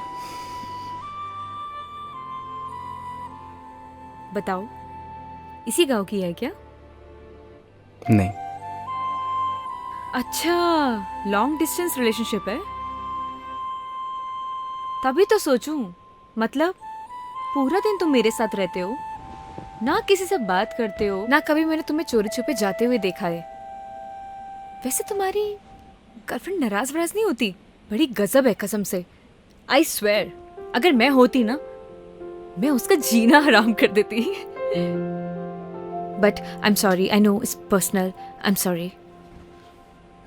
A: बताओ इसी गांव की है क्या?
H: नहीं।
A: अच्छा, लॉन्ग डिस्टेंस रिलेशनशिप है। तभी तो सोचूं, मतलब पूरा दिन तुम मेरे साथ रहते हो, ना किसी से बात करते हो, ना कभी मैंने तुम्हें चोरी छुपे जाते हुए देखा है। वैसे तुम्हारी गर्लफ्रेंड नाराज वराज नहीं होती? बड़ी गजब है कसम से। आई स्वेयर, अगर मैं होती ना, मैं उसका जीना हराम कर देती। But I am sorry, I know it's personal, I am sorry.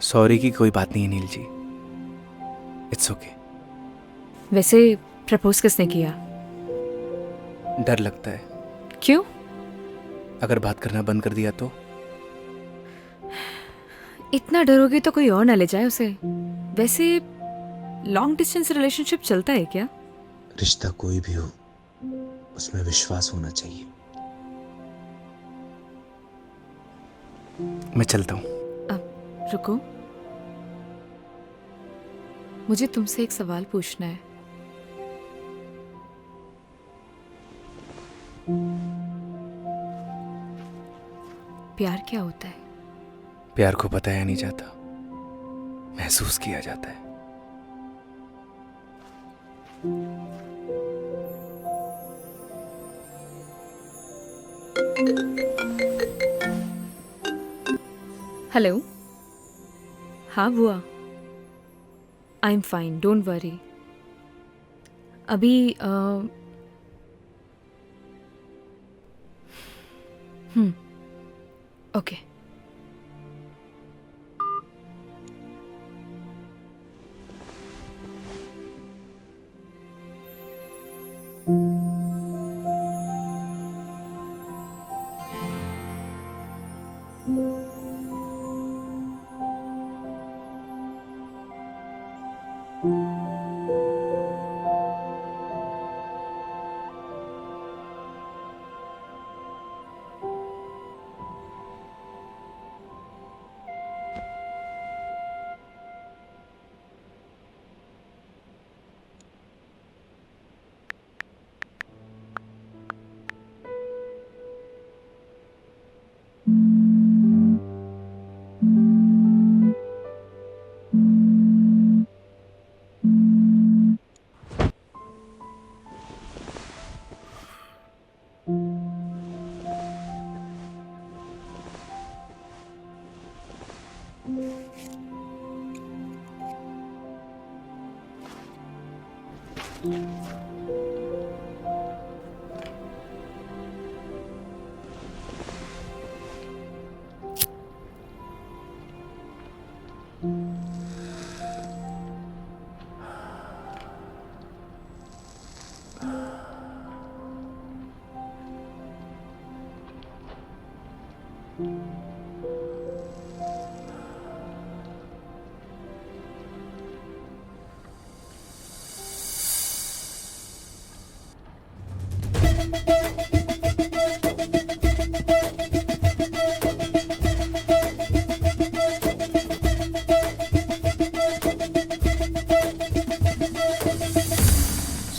H: Sorry की कोई बात नहीं है नील जी, इट्स ओके।
A: वैसे प्रपोज किसने किया?
H: डर लगता है।
A: क्यों?
H: अगर बात करना बंद कर दिया तो?
A: इतना डरोगे तो कोई और ना ले जाए उसे। वैसे लॉन्ग डिस्टेंस रिलेशनशिप चलता है क्या?
N: रिश्ता कोई भी हो, उसमें विश्वास होना चाहिए।
H: मैं चलता हूँ।
A: अब रुको, मुझे तुमसे एक सवाल पूछना है। प्यार क्या होता है?
H: प्यार को बताया नहीं जाता, महसूस किया जाता है।
A: हेलो। हाँ बुआ, I am fine, don't worry. अभी ओके।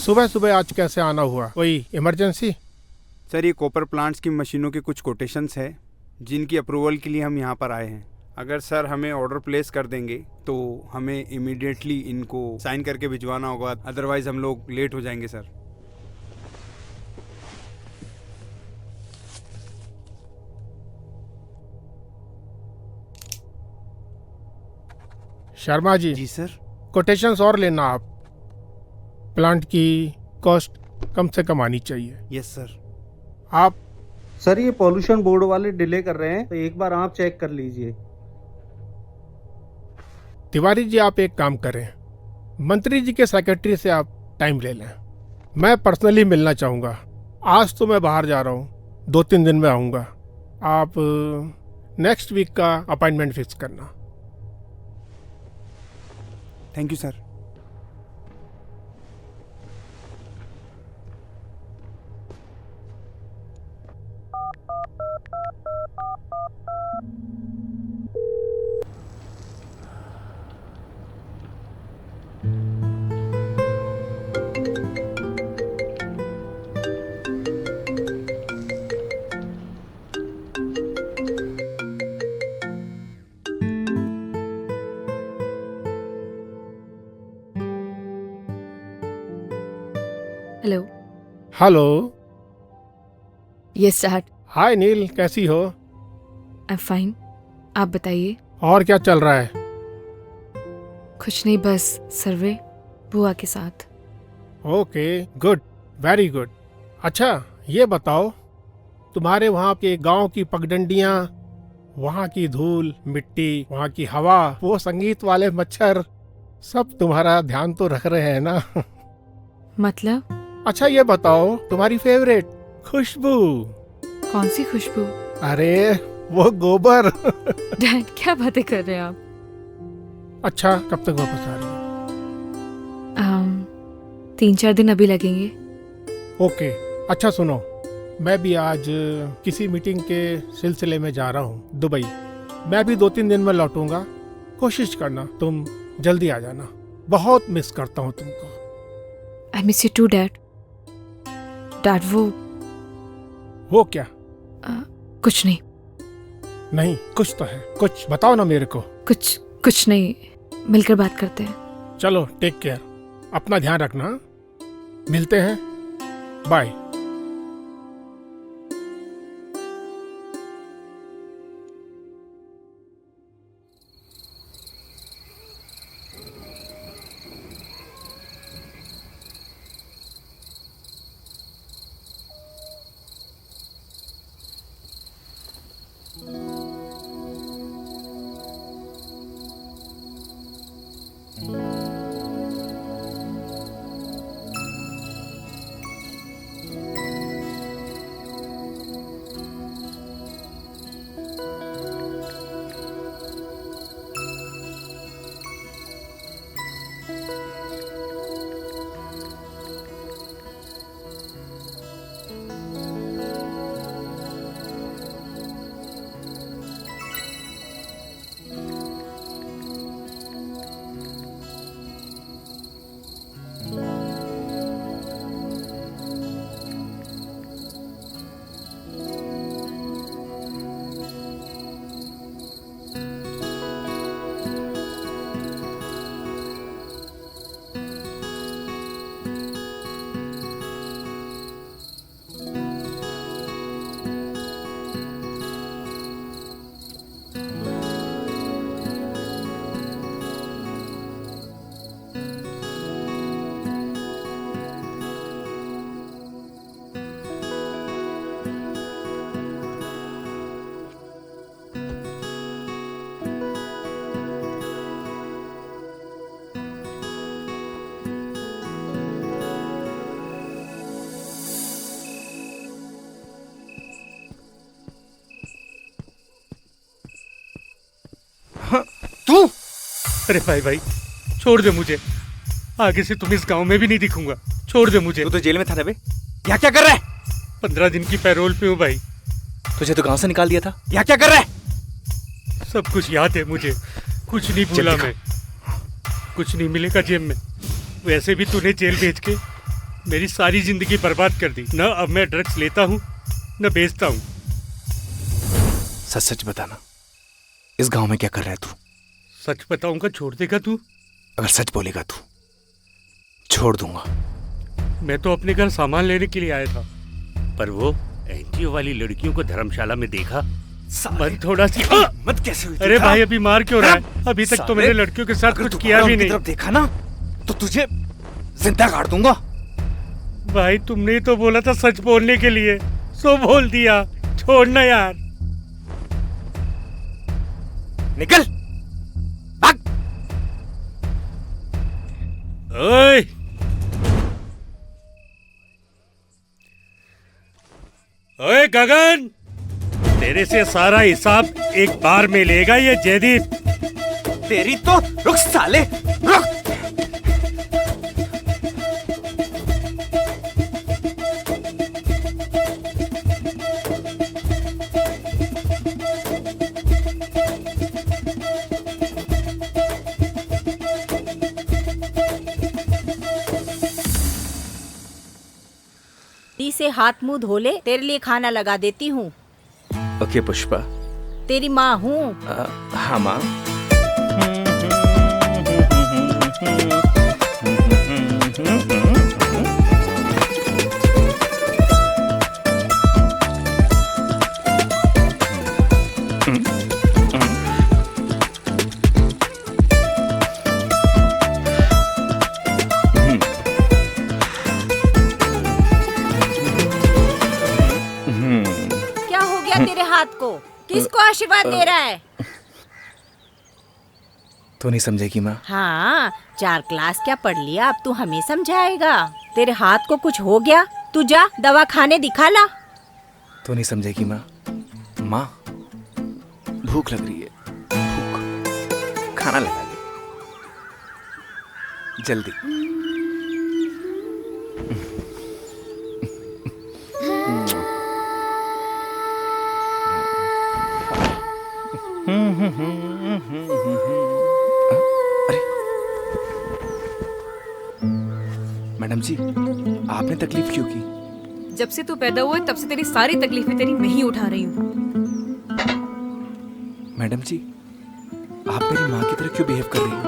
G: सुबह सुबह आज कैसे आना हुआ? कोई इमरजेंसी?
O: सर ये कॉपर प्लांट्स की मशीनों के कुछ कोटेशंस है जिनकी अप्रूवल के लिए हम यहाँ पर आए हैं। अगर सर हमें ऑर्डर प्लेस कर देंगे तो हमें इमीडिएटली इनको साइन करके भिजवाना होगा, अदरवाइज हम लोग लेट हो जाएंगे सर।
G: शर्मा जी।
O: जी सर।
G: कोटेशंस और लेना आप। प्लांट की कॉस्ट कम से कम आनी चाहिए।
O: Yes sir.
G: आप
P: सर ये पॉल्यूशन बोर्ड वाले डिले कर रहे हैं, तो एक बार आप चेक कर लीजिए।
G: तिवारी जी आप एक काम करें, मंत्री जी के सेक्रेटरी से आप टाइम ले लें। मैं पर्सनली मिलना चाहूँगा। आज तो मैं बाहर जा रहा हूँ, 2-3 दिन में आऊँगा। आप नेक्स्ट वीक का अपॉइंटमेंट फिक्स करना।
O: Thank you sir.
A: Hello.
G: Hello.
A: Yes start.
G: Hi Neel, कैसी हो?
A: आई एम फाइन, आप बताइए।
G: और क्या चल रहा है?
A: कुछ नहीं, बस सर्वे बुआ के साथ।
G: Okay, good, very good. अच्छा ये बताओ, तुम्हारे वहाँ के गांव की पगडंडियाँ, वहाँ की धूल मिट्टी, वहाँ की हवा, वो संगीत वाले मच्छर, सब तुम्हारा ध्यान तो रख रहे हैं ना?
A: मतलब?
G: अच्छा ये बताओ, तुम्हारी फेवरेट खुशबू?
A: कौन सी खुशबू?
G: अरे वो गोबर।
A: डैड क्या बातें कर रहे हैं आप?
G: अच्छा कब तक वापस आ रही है?
A: 3-4 दिन अभी लगेंगे।
G: ओके। अच्छा सुनो, मैं भी आज किसी मीटिंग के सिलसिले में जा रहा हूँ दुबई। मैं भी 2-3 दिन में लौटूंगा। कोशिश करना तुम जल्दी आ जाना। बहुत मिस करता हूँ तुमको।
A: I miss you too dad. Dad
G: वो क्या?
A: कुछ नहीं।
G: नहीं कुछ तो है, कुछ बताओ ना मेरे को।
A: कुछ नहीं, मिलकर बात करते हैं।
G: चलो टेक केयर, अपना ध्यान रखना। मिलते हैं, बाय।
Q: तू? अरे भाई छोड़ दे मुझे, आगे से तुम इस गांव में भी नहीं दिखूंगा। छोड़ दे मुझे।
H: तू तो जेल में था ना बे, यहाँ क्या कर रहा है?
Q: 15 दिन की पैरोल पे हूँ भाई।
H: तुझे तो गांव से निकाल दिया था,
Q: यहाँ क्या कर रहा है? सब कुछ याद है मुझे, कुछ नहीं भूला मैं। कुछ नहीं मिलेगा जेब में, वैसे भी तूने जेल भेज के मेरी सारी जिंदगी बर्बाद कर दी। न अब मैं ड्रग्स लेता हूँ न बेचता हूँ।
H: सच सच बताना, इस गांव में क्या कर रहा है तू?
Q: सच बताऊंगा, छोड़ देगा तू?
H: अगर सच बोलेगा तू, छोड़ दूंगा।
Q: मैं तो अपने घर सामान लेने के लिए आया था। पर वो एनजीओ वाली लड़कियों को धर्मशाला में देखा। मन थोड़ा सी
H: मत कैसे हुई?
Q: अरे भाई अभी मार क्यों रहा है? अभी तक तो मैंने लड़कियों के साथ कुछ किया भी नहीं।
H: तरफ देखा ना तो तुझे जिंदा काट दूंगा।
Q: भाई तुमने ही तो बोला था सच बोलने के लिए, सो बोल दिया। छोड़ना यार।
H: निकल भाग।
Q: ओए ओए गगन, तेरे से सारा हिसाब एक बार में लेगा ये जयदीप।
H: तेरी तो रुक साले, रुक।
E: से हाथ मुंह धो ले, तेरे लिए खाना लगा देती हूँ।
H: ओके पुष्पा।
E: तेरी माँ हूँ।
H: हाँ माँ।
E: तेरे हाथ को किसको आशीर्वाद दे रहा है?
H: तो नहीं समझेगी माँ?
E: हाँ, 4 क्लास क्या पढ़ लिया, अब तू हमें समझाएगा? तेरे हाथ को कुछ हो गया, तू जा दवा खाने दिखा ला।
H: तो नहीं समझेगी माँ? माँ भूख लग रही है, भूख। खाना लगा ले जल्दी। अरे मैडम जी, आपने तकलीफ क्यों की?
A: जब से तू पैदा हुआ तब से तेरी सारी तकलीफें तेरी मैं ही उठा रही हूँ।
H: मैडम जी, आप मेरी माँ की तरह क्यों बिहेव कर रही हो?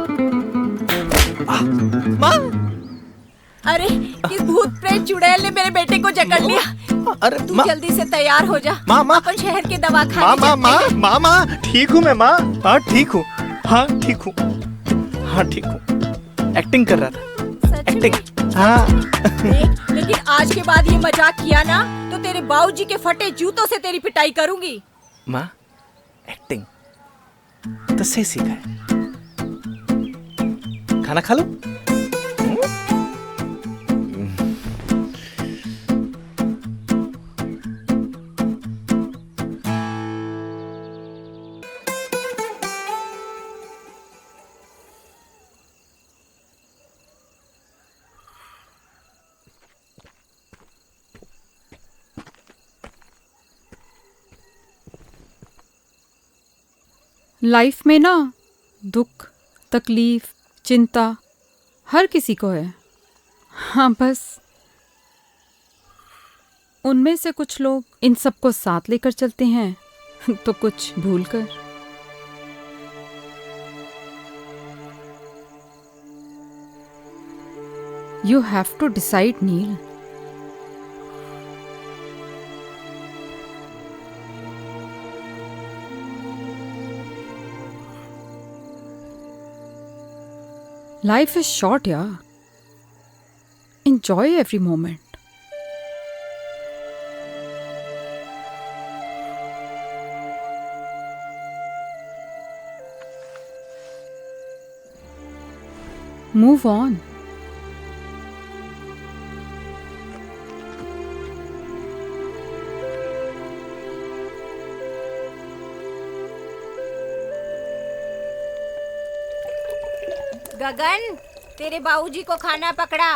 H: माँ!
E: अरे किस भूत प्रेत चुड़ैल ने मेरे बेटे को जकड़ लिया।
H: अरे
E: तू जल्दी से तैयार हो जा।
H: माँ
E: अपन शहर के दवाखाने
H: माँ ठीक हूँ मैं माँ। हाँ ठीक हूँ, हाँ ठीक हूँ, हाँ ठीक हूँ। एक्टिंग कर रहा था, एक्टिंग। हाँ।
E: लेकिन आज के बाद ये मजाक किया ना तो तेरे बाबूजी के फटे जूतों से तेरी पिटाई करूंगी।
H: माँ एक्टिंग तो सही सीखा है। खाना खा लो।
F: लाइफ में ना दुख, तकलीफ, चिंता हर किसी को है। हाँ, बस उनमें से कुछ लोग इन सबको साथ लेकर चलते हैं तो कुछ भूल कर। You have to decide Neel. Life is short, yeah. Enjoy every moment. Move on.
E: Gagan, तेरे बाबूजी को खाना पकड़ा।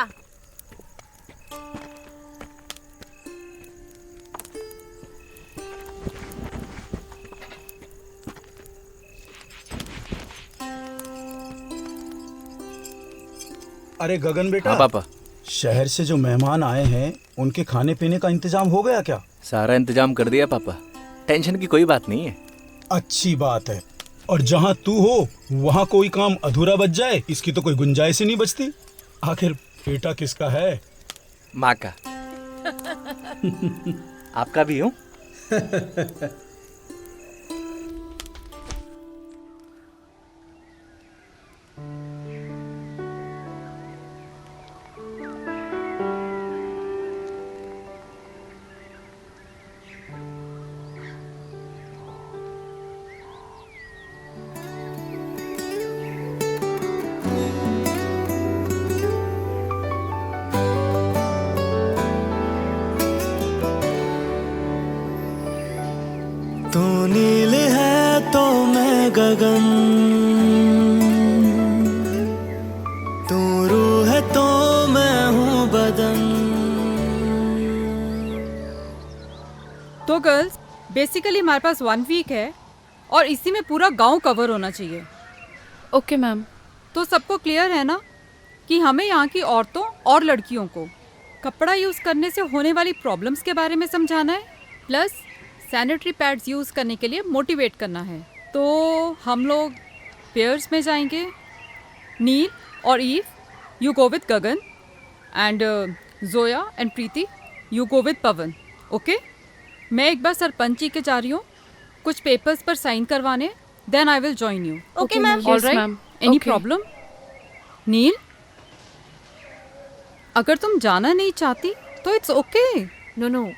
L: अरे गगन बेटा।
H: हाँ पापा।
R: शहर से जो मेहमान आए हैं उनके खाने पीने का इंतजाम हो गया क्या?
H: सारा इंतजाम कर दिया पापा, टेंशन की कोई बात नहीं है।
R: अच्छी बात है। और जहाँ तू हो वहाँ कोई काम अधूरा बच जाए इसकी तो कोई गुंजाइश ही नहीं बचती। आखिर बेटा किसका है?
H: माँ का। आपका भी हूँ।
C: तू नील है तो मैं गगन, तू रूह है तो मैं हूँ बदन।
F: तो गर्ल्स बेसिकली हमारे पास 1 वीक है और इसी में पूरा गांव कवर होना चाहिए।
D: Okay ma'am.
F: तो सबको क्लियर है ना कि हमें यहाँ की औरतों और लड़कियों को कपड़ा यूज़ करने से होने वाली प्रॉब्लम्स के बारे में समझाना है, प्लस सैनिटरी पैड्स यूज़ करने के लिए मोटिवेट करना है। तो हम लोग पेयर्स में जाएंगे। नील और Eve you go with Gagan and Zoya and Preeti you go with Pawan. Okay, मैं एक बार सरपंच जी के जा रही हूँ कुछ पेपर्स पर साइन करवाने, then I will join you.
E: Okay, ma'am.
F: All
D: Yes,
F: right,
D: ma'am.
F: Any
D: Okay.
F: Problem? Neel, अगर तुम जाना नहीं चाहती तो it's okay.
A: No no,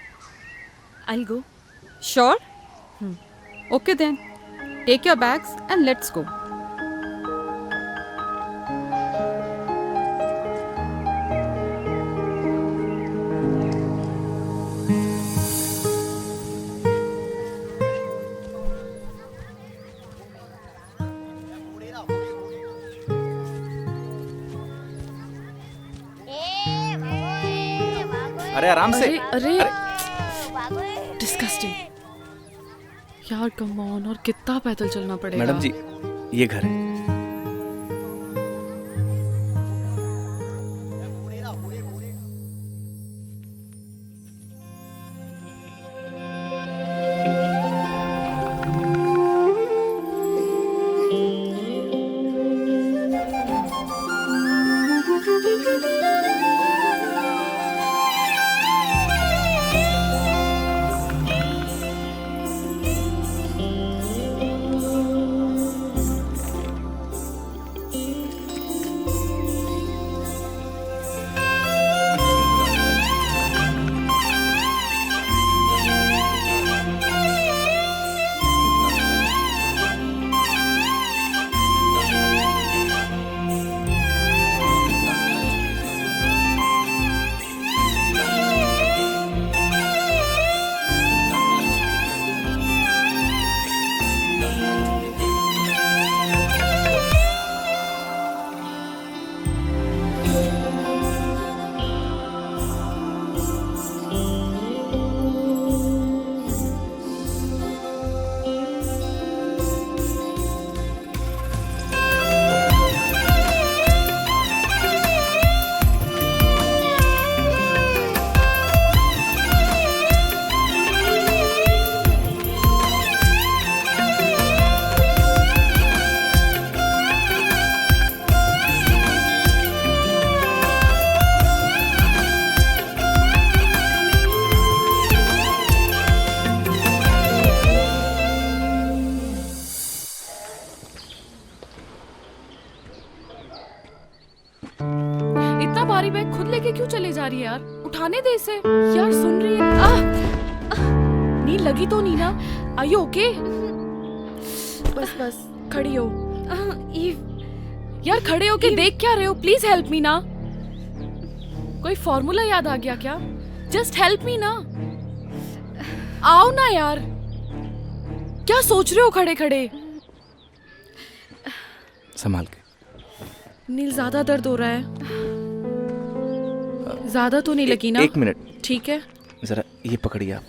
A: I go.
F: Sure? Okay then, take your bags and let's go.
H: अरे आराम से।
D: अरे डिस्गस्टिंग यार, कम ऑन। और कितना पैदल चलना पड़ेगा?
H: मैडम जी, ये घर है।
D: इतना भारी बैग खुद लेके क्यों चले जा रही है यार? उठाने दे इसे यार। सुन रही है? नील लगी तो नहीं ना? Are you okay? बस बस खड़ी हो। यार खड़े होके देख क्या रहे हो? प्लीज हेल्प मी ना। कोई फॉर्मूला याद आ गया क्या? जस्ट हेल्प मी ना। आओ ना यार, क्या सोच रहे हो खड़े खड़े?
H: संभाल के।
D: नील ज्यादा दर्द हो रहा है? ज्यादा तो नहीं लगी ना?
H: 1 मिनट।
D: ठीक है,
H: जरा ये पकड़िए आप।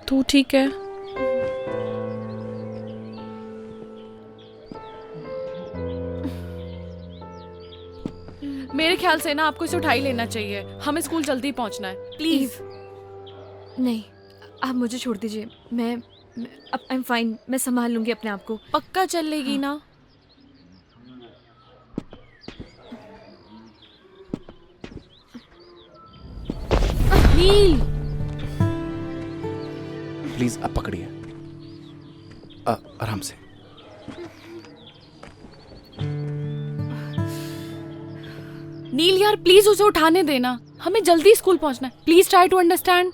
D: तू ठीक है? ख्याल से ना आपको इसे उठा ही लेना चाहिए। हमें स्कूल जल्दी पहुंचना है, प्लीज।
A: नहीं, आप मुझे छोड़ दीजिए। मैं आई एम फाइन, मैं संभाल लूंगी अपने आप को।
D: पक्का चल लेगी ना? नील,
H: प्लीज आप पकड़िए, आराम से।
D: नील यार प्लीज उसे उठाने देना, हमें जल्दी स्कूल पहुंचना है। Please try to understand.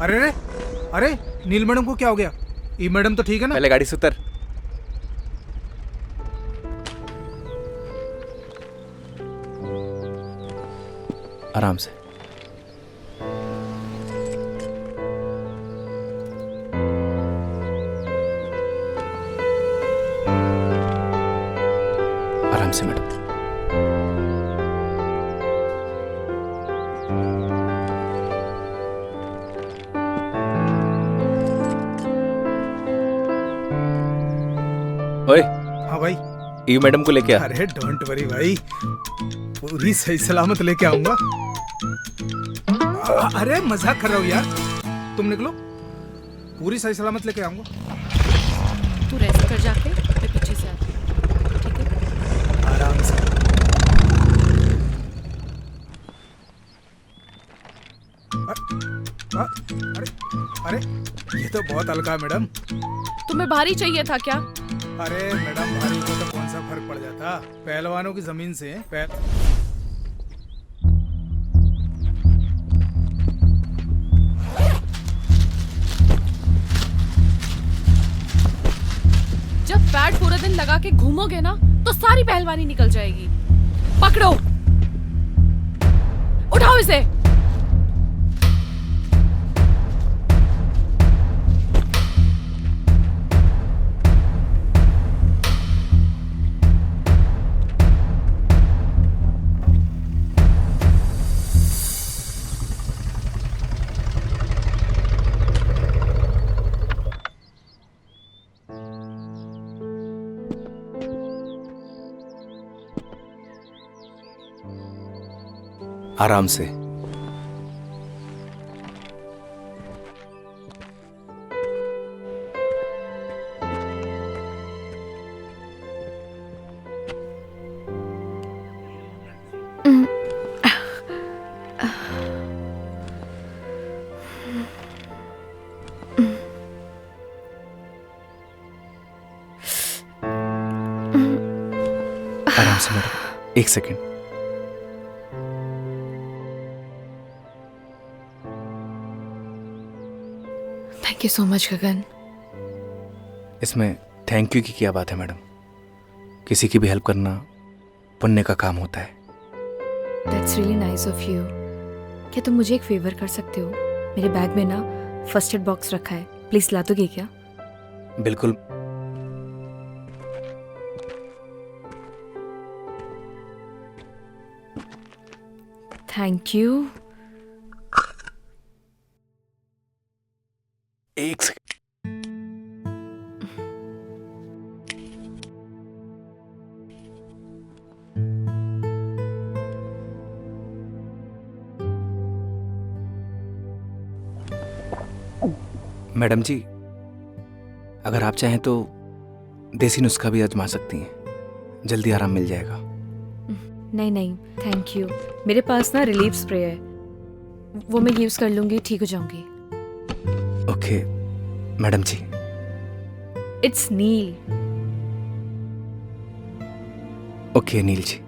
L: अरे अरे अरे नील मैडम को क्या हो गया? ये मैडम तो ठीक है ना?
H: पहले गाड़ी से उतर। आराम से। आराम से मैडम। ओए,
L: हाँ भाई।
H: ई मैडम को लेके आ।
L: अरे डोंट वरी भाई, पूरी सही सलामत लेके आऊंगा। अरे मजाक कर रहा हूँ यार, तुम निकलो, पूरी सही सलामत लेके आऊंगा।
D: तू रेस्ट कर जाके, मैं पीछे से आती हूँ, ठीक है?
L: आराम से। अरे अरे ये तो बहुत हल्का है मैडम।
D: तुम्हें भारी चाहिए था क्या?
L: अरे मैडम भारी को तो कौन सा फर्क पड़ जाता, पहलवानों की जमीन से
D: जब पैड पूरा दिन लगा के घूमोगे ना तो सारी पहलवानी निकल जाएगी। पकड़ो, उठाओ इसे।
H: आराम से। आराम से मैडम, एक second.
A: Thank you so much Gagan.
H: इसमें थैंक यू की क्या बात है मैडम? किसी की भी हेल्प करना पुण्य का काम होता है।
A: That's really nice of you. क्या तुम मुझे एक फेवर कर सकते हो? मेरे बैग में ना फर्स्ट एड बॉक्स रखा है, प्लीज ला दोगे क्या?
H: बिल्कुल।
A: Thank you.
H: एक सेकंड। मैडम जी, अगर आप चाहें तो देसी नुस्खा भी आजमा सकती हैं, जल्दी आराम मिल जाएगा।
A: नहीं नहीं थैंक यू, मेरे पास ना रिलीफ स्प्रे है, वो मैं यूज कर लूंगी, ठीक हो जाऊंगी।
H: Okay madam ji.
A: It's Neel.
H: Okay Neel ji.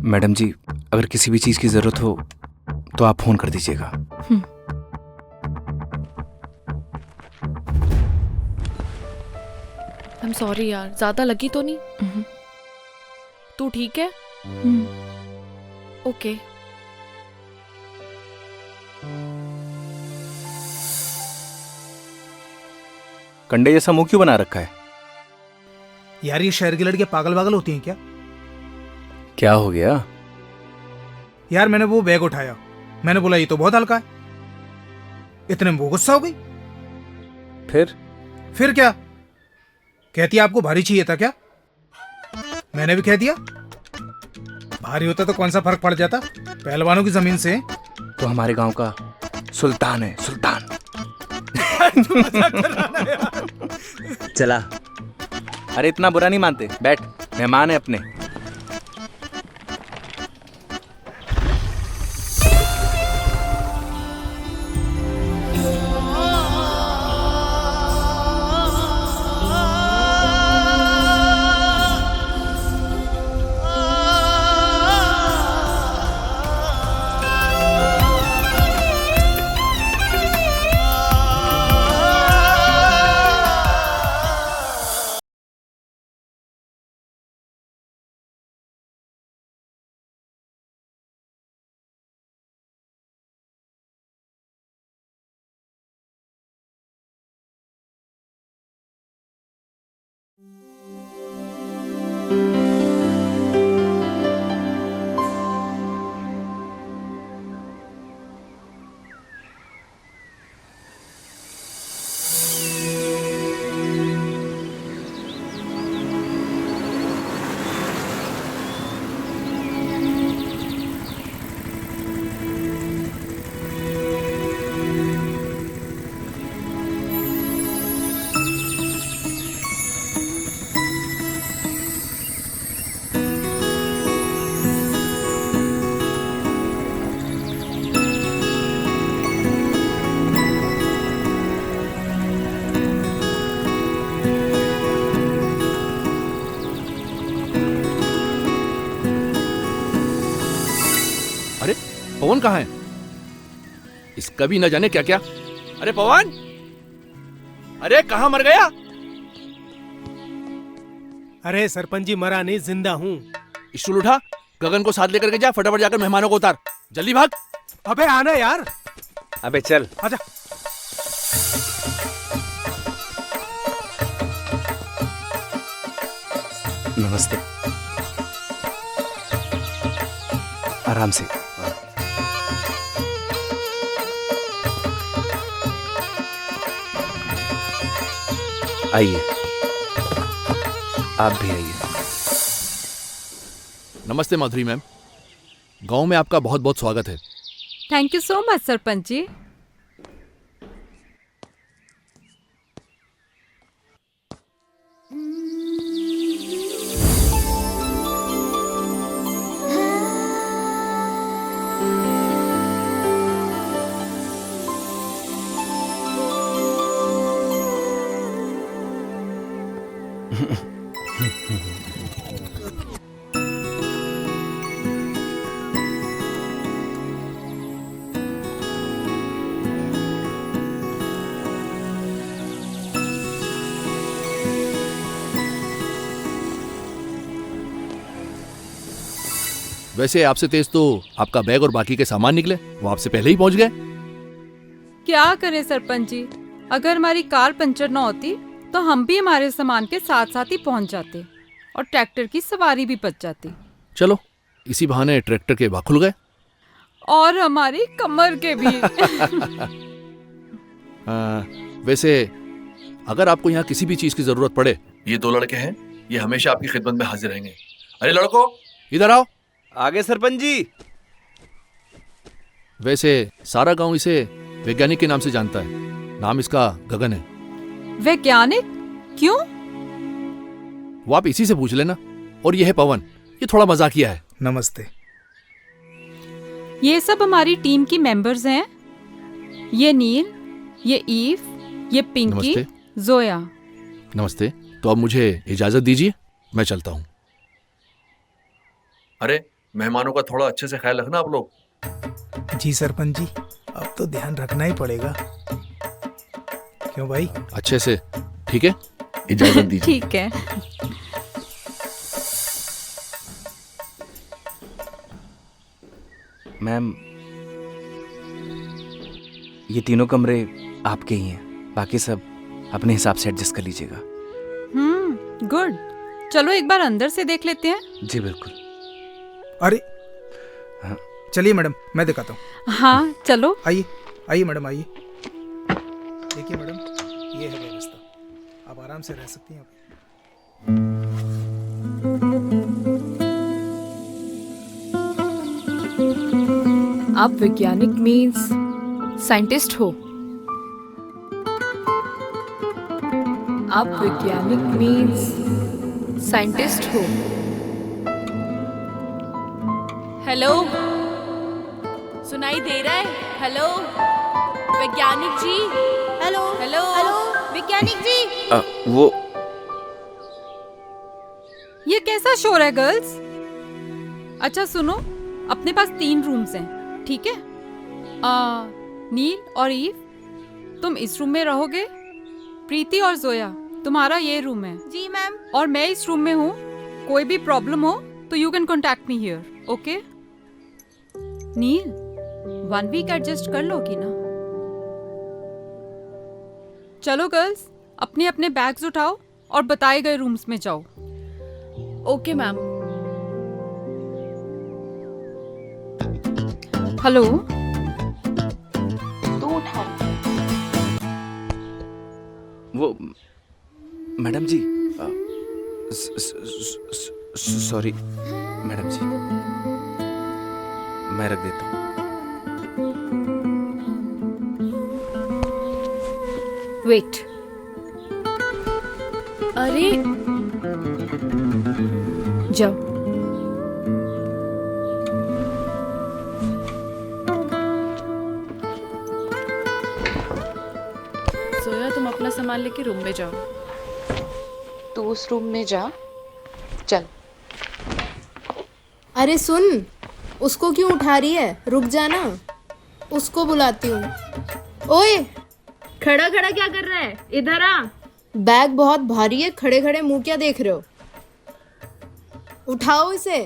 H: Madam ji, अगर किसी भी चीज़ की ज़रूरत हो तो आप फ़ोन कर दीजिएगा।
D: I'm sorry यार, ज्यादा लगी तो नहीं? तू ठीक है? ओके।
H: कंडे जैसा मुंह क्यों बना रखा है?
L: यार ये शहर की लड़कियां पागल पागल होती हैं क्या?
H: क्या हो गया?
L: यार मैंने वो बैग उठाया, मैंने बोला ये तो बहुत हल्का है, इतने में वो गुस्सा हो गई। फिर क्या कहती है, आपको भारी चाहिए था क्या? मैंने भी कह दिया भारी होता तो कौन सा फर्क पड़ जाता, पहलवानों की जमीन से।
H: तो हमारे गांव का सुल्तान है, सुल्तान।
N: चला।
H: अरे इतना बुरा नहीं मानते, बैठ, मेहमान है अपने।
J: पवन कहाँ है? इसका भी न जाने क्या क्या। अरे पवन, अरे कहाँ मर गया?
G: अरे सरपंच जी मरा नहीं, जिंदा हूँ।
J: स्टूल उठा, गगन को साथ लेकर के जा, फटाफट जाकर मेहमानों को उतार, जल्दी भाग।
G: अबे आना यार।
H: अबे चल,
G: आजा।
H: नमस्ते। आराम से। आइए, आप भी आइए।
J: नमस्ते माधुरी मैम, गांव में आपका बहुत बहुत स्वागत है।
F: Thank you so much sarpanch ji.
J: वैसे आपसे तेज तो आपका बैग और बाकी के सामान निकले, वो आपसे पहले ही पहुंच गए।
F: क्या करें सरपंच जी, अगर हमारी कार पंचर न होती तो हम भी हमारे सामान के साथ साथ ही पहुंच जाते और ट्रैक्टर की सवारी भी बच जाती।
J: चलो, इसी बहाने ट्रैक्टर के भाग खुल गए
F: और हमारी कमर के भी।
J: वैसे अगर आपको यहाँ किसी भी चीज की जरूरत पड़े, ये दो लड़के हैं, ये हमेशा आपकी खिदमत में हाजिर रहेंगे। अरे लड़को, इधर आओ।
H: आगे सरपंच जी।
J: वैसे सारा गांव इसे वैज्ञानिक के नाम से जानता है, नाम इसका गगन है।
F: वैज्ञानिक? क्यों?
J: वो आप इसी से पूछ लेना। और ये है पवन, ये थोड़ा मजाकिया है।
L: नमस्ते।
F: ये सब हमारी टीम की मेंबर्स हैं। ये नील, ये ईव, ये पिंकी, जोया।
J: नमस्ते। तो अब मुझे इजाजत दीजिए, मैं चलता हूँ।
K: अरे
J: मेहमानों का थोड़ा अच्छे से ख्याल रखना आप लोग।
L: जी सरपंच जी, अब तो ध्यान रखना ही पड़ेगा। क्यों भाई?
J: अच्छे से, ठीक है? इजाजत दीजिए।
F: ठीक है।
H: मैम, ये तीनों कमरे आपके ही हैं, बाकी सब अपने हिसाब से एडजस्ट कर लीजिएगा।
F: गुड। चलो एक बार अंदर से देख लेते हैं।
H: जी बिल्कुल।
L: अरे हाँ, चलिए मैडम, मैं दिखाता हूँ।
F: हाँ चलो।
L: आइए आइए मैडम, आइए। देखिए मैडम, ये है व्यवस्था, आप आराम से रह सकती हैं।
A: आप वैज्ञानिक मीन्स साइंटिस्ट हो? आप वैज्ञानिक मीन्स साइंटिस्ट हो?
D: हेलो, सुनाई दे रहा है? हेलो वैज्ञानिक जी।
E: हेलो
D: हेलो
E: हेलो वैज्ञानिक जी।
H: वो
F: ये कैसा शोर है गर्ल्स? अच्छा सुनो, अपने पास 3 रूम्स हैं, ठीक है? नील और ईव, तुम इस रूम में रहोगे। प्रीति और जोया, तुम्हारा ये रूम है।
E: जी मैम।
F: और मैं इस रूम में हूँ। कोई भी प्रॉब्लम हो तो you can contact me here, okay? Neel, 1 week adjust कर लोगी ना? चलो गर्ल्स, अपने अपने बैग्स उठाओ और बताए गए रूम्स में जाओ।
D: Okay ma'am.
F: हेलो,
E: तू उठा।
H: वो मैडम जी, सॉरी मैडम जी, मैं रख देता हूँ।
A: वेट।
D: अरे
A: जाओ।
D: सोया, तुम अपना सामान लेके रूम में जाओ।
S: तू उस रूम में जा, चल।
I: अरे सुन, उसको क्यों उठा रही है? रुक जाना, उसको बुलाती हूँ। ओए,
S: खड़ा खड़ा क्या कर रहा है? इधर आ।
I: बैग बहुत भारी है, खड़े खड़े मुंह क्या देख रहे हो? उठाओ इसे।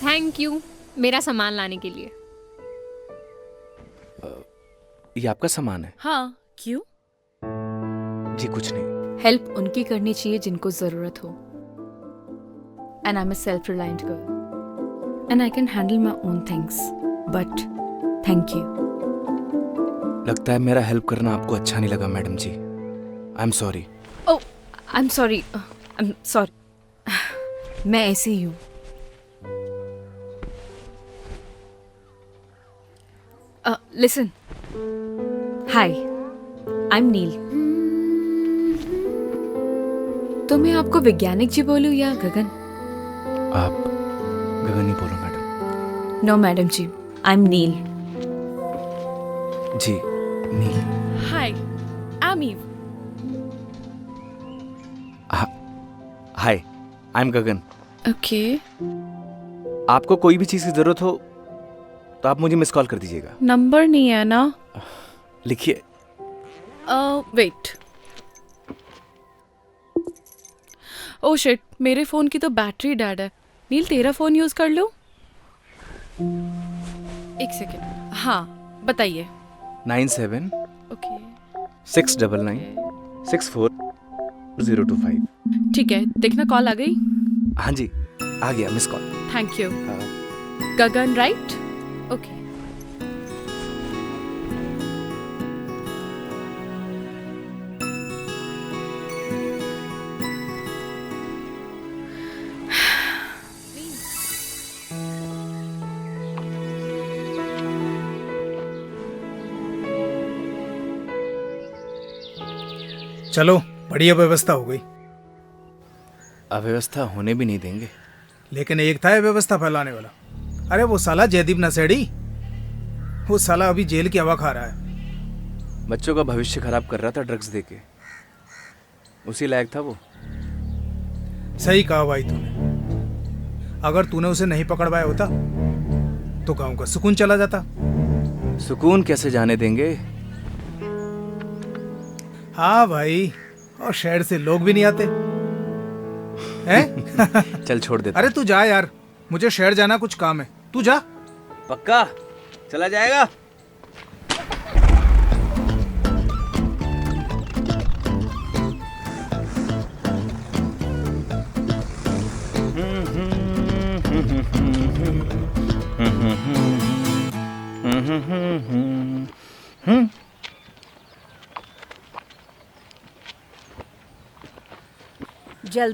S: थैंक यू मेरा सामान लाने के लिए।
H: ये आपका सामान है?
D: हाँ, क्यों?
H: जी कुछ नहीं।
A: हेल्प उनकी करनी चाहिए जिनको जरूरत हो। And I am a self reliant girl and I can handle my own things, but thank you.
H: लगता है मेरा हेल्प करना आपको अच्छा नहीं लगा madam ji. I am sorry.
A: Oh, I am sorry, I am sorry. मैं ऐसे ही हूँ। Listen, hi, I am Neel. तो मैं आपको वैज्ञानिक जी बोलूं या गगन?
H: आप गगन ही बोलो madam.
A: No madam ji, I am Neel.
H: जी Neel.
D: Hi, I am Eve.
H: Hi, I am Gagan.
D: Okay.
H: आपको कोई भी चीज की जरूरत हो तो आप मुझे मिस कॉल कर दीजिएगा।
D: नंबर नहीं है ना?
H: लिखिए।
D: वेट। ओह शिट, मेरे फोन की तो बैटरी डेड है। नील, तेरा फोन यूज कर लो। एक सेकेंड। हाँ बताइए।
H: 97
D: ओके
H: 699 64 025।
D: ठीक है, देखना कॉल आ गई।
H: हाँ जी आ गया miss call.
D: Thank you. Gagan right? Okay.
L: चलो बढ़िया व्यवस्था हो गई।
H: अव्यवस्था होने भी नहीं देंगे।
L: लेकिन एक था व्यवस्था फैलाने वाला। अरे वो साला जयदीप नशेड़ी, वो साला अभी जेल की हवा खा रहा है।
H: बच्चों का भविष्य खराब कर रहा था ड्रग्स देके। उसी लायक था वो।
L: सही कहा भाई तूने। अगर तूने उसे नहीं पकड़वाया होता तो गांव का सुकून चला जाता।
H: सुकून कैसे जाने देंगे?
L: हाँ भाई, और शहर से लोग भी नहीं आते हैं?
H: चल छोड़ दे।
L: अरे तू जा यार, मुझे शहर जाना, कुछ काम है। तू जा।
H: पक्का चला जाएगा?
E: जल्दी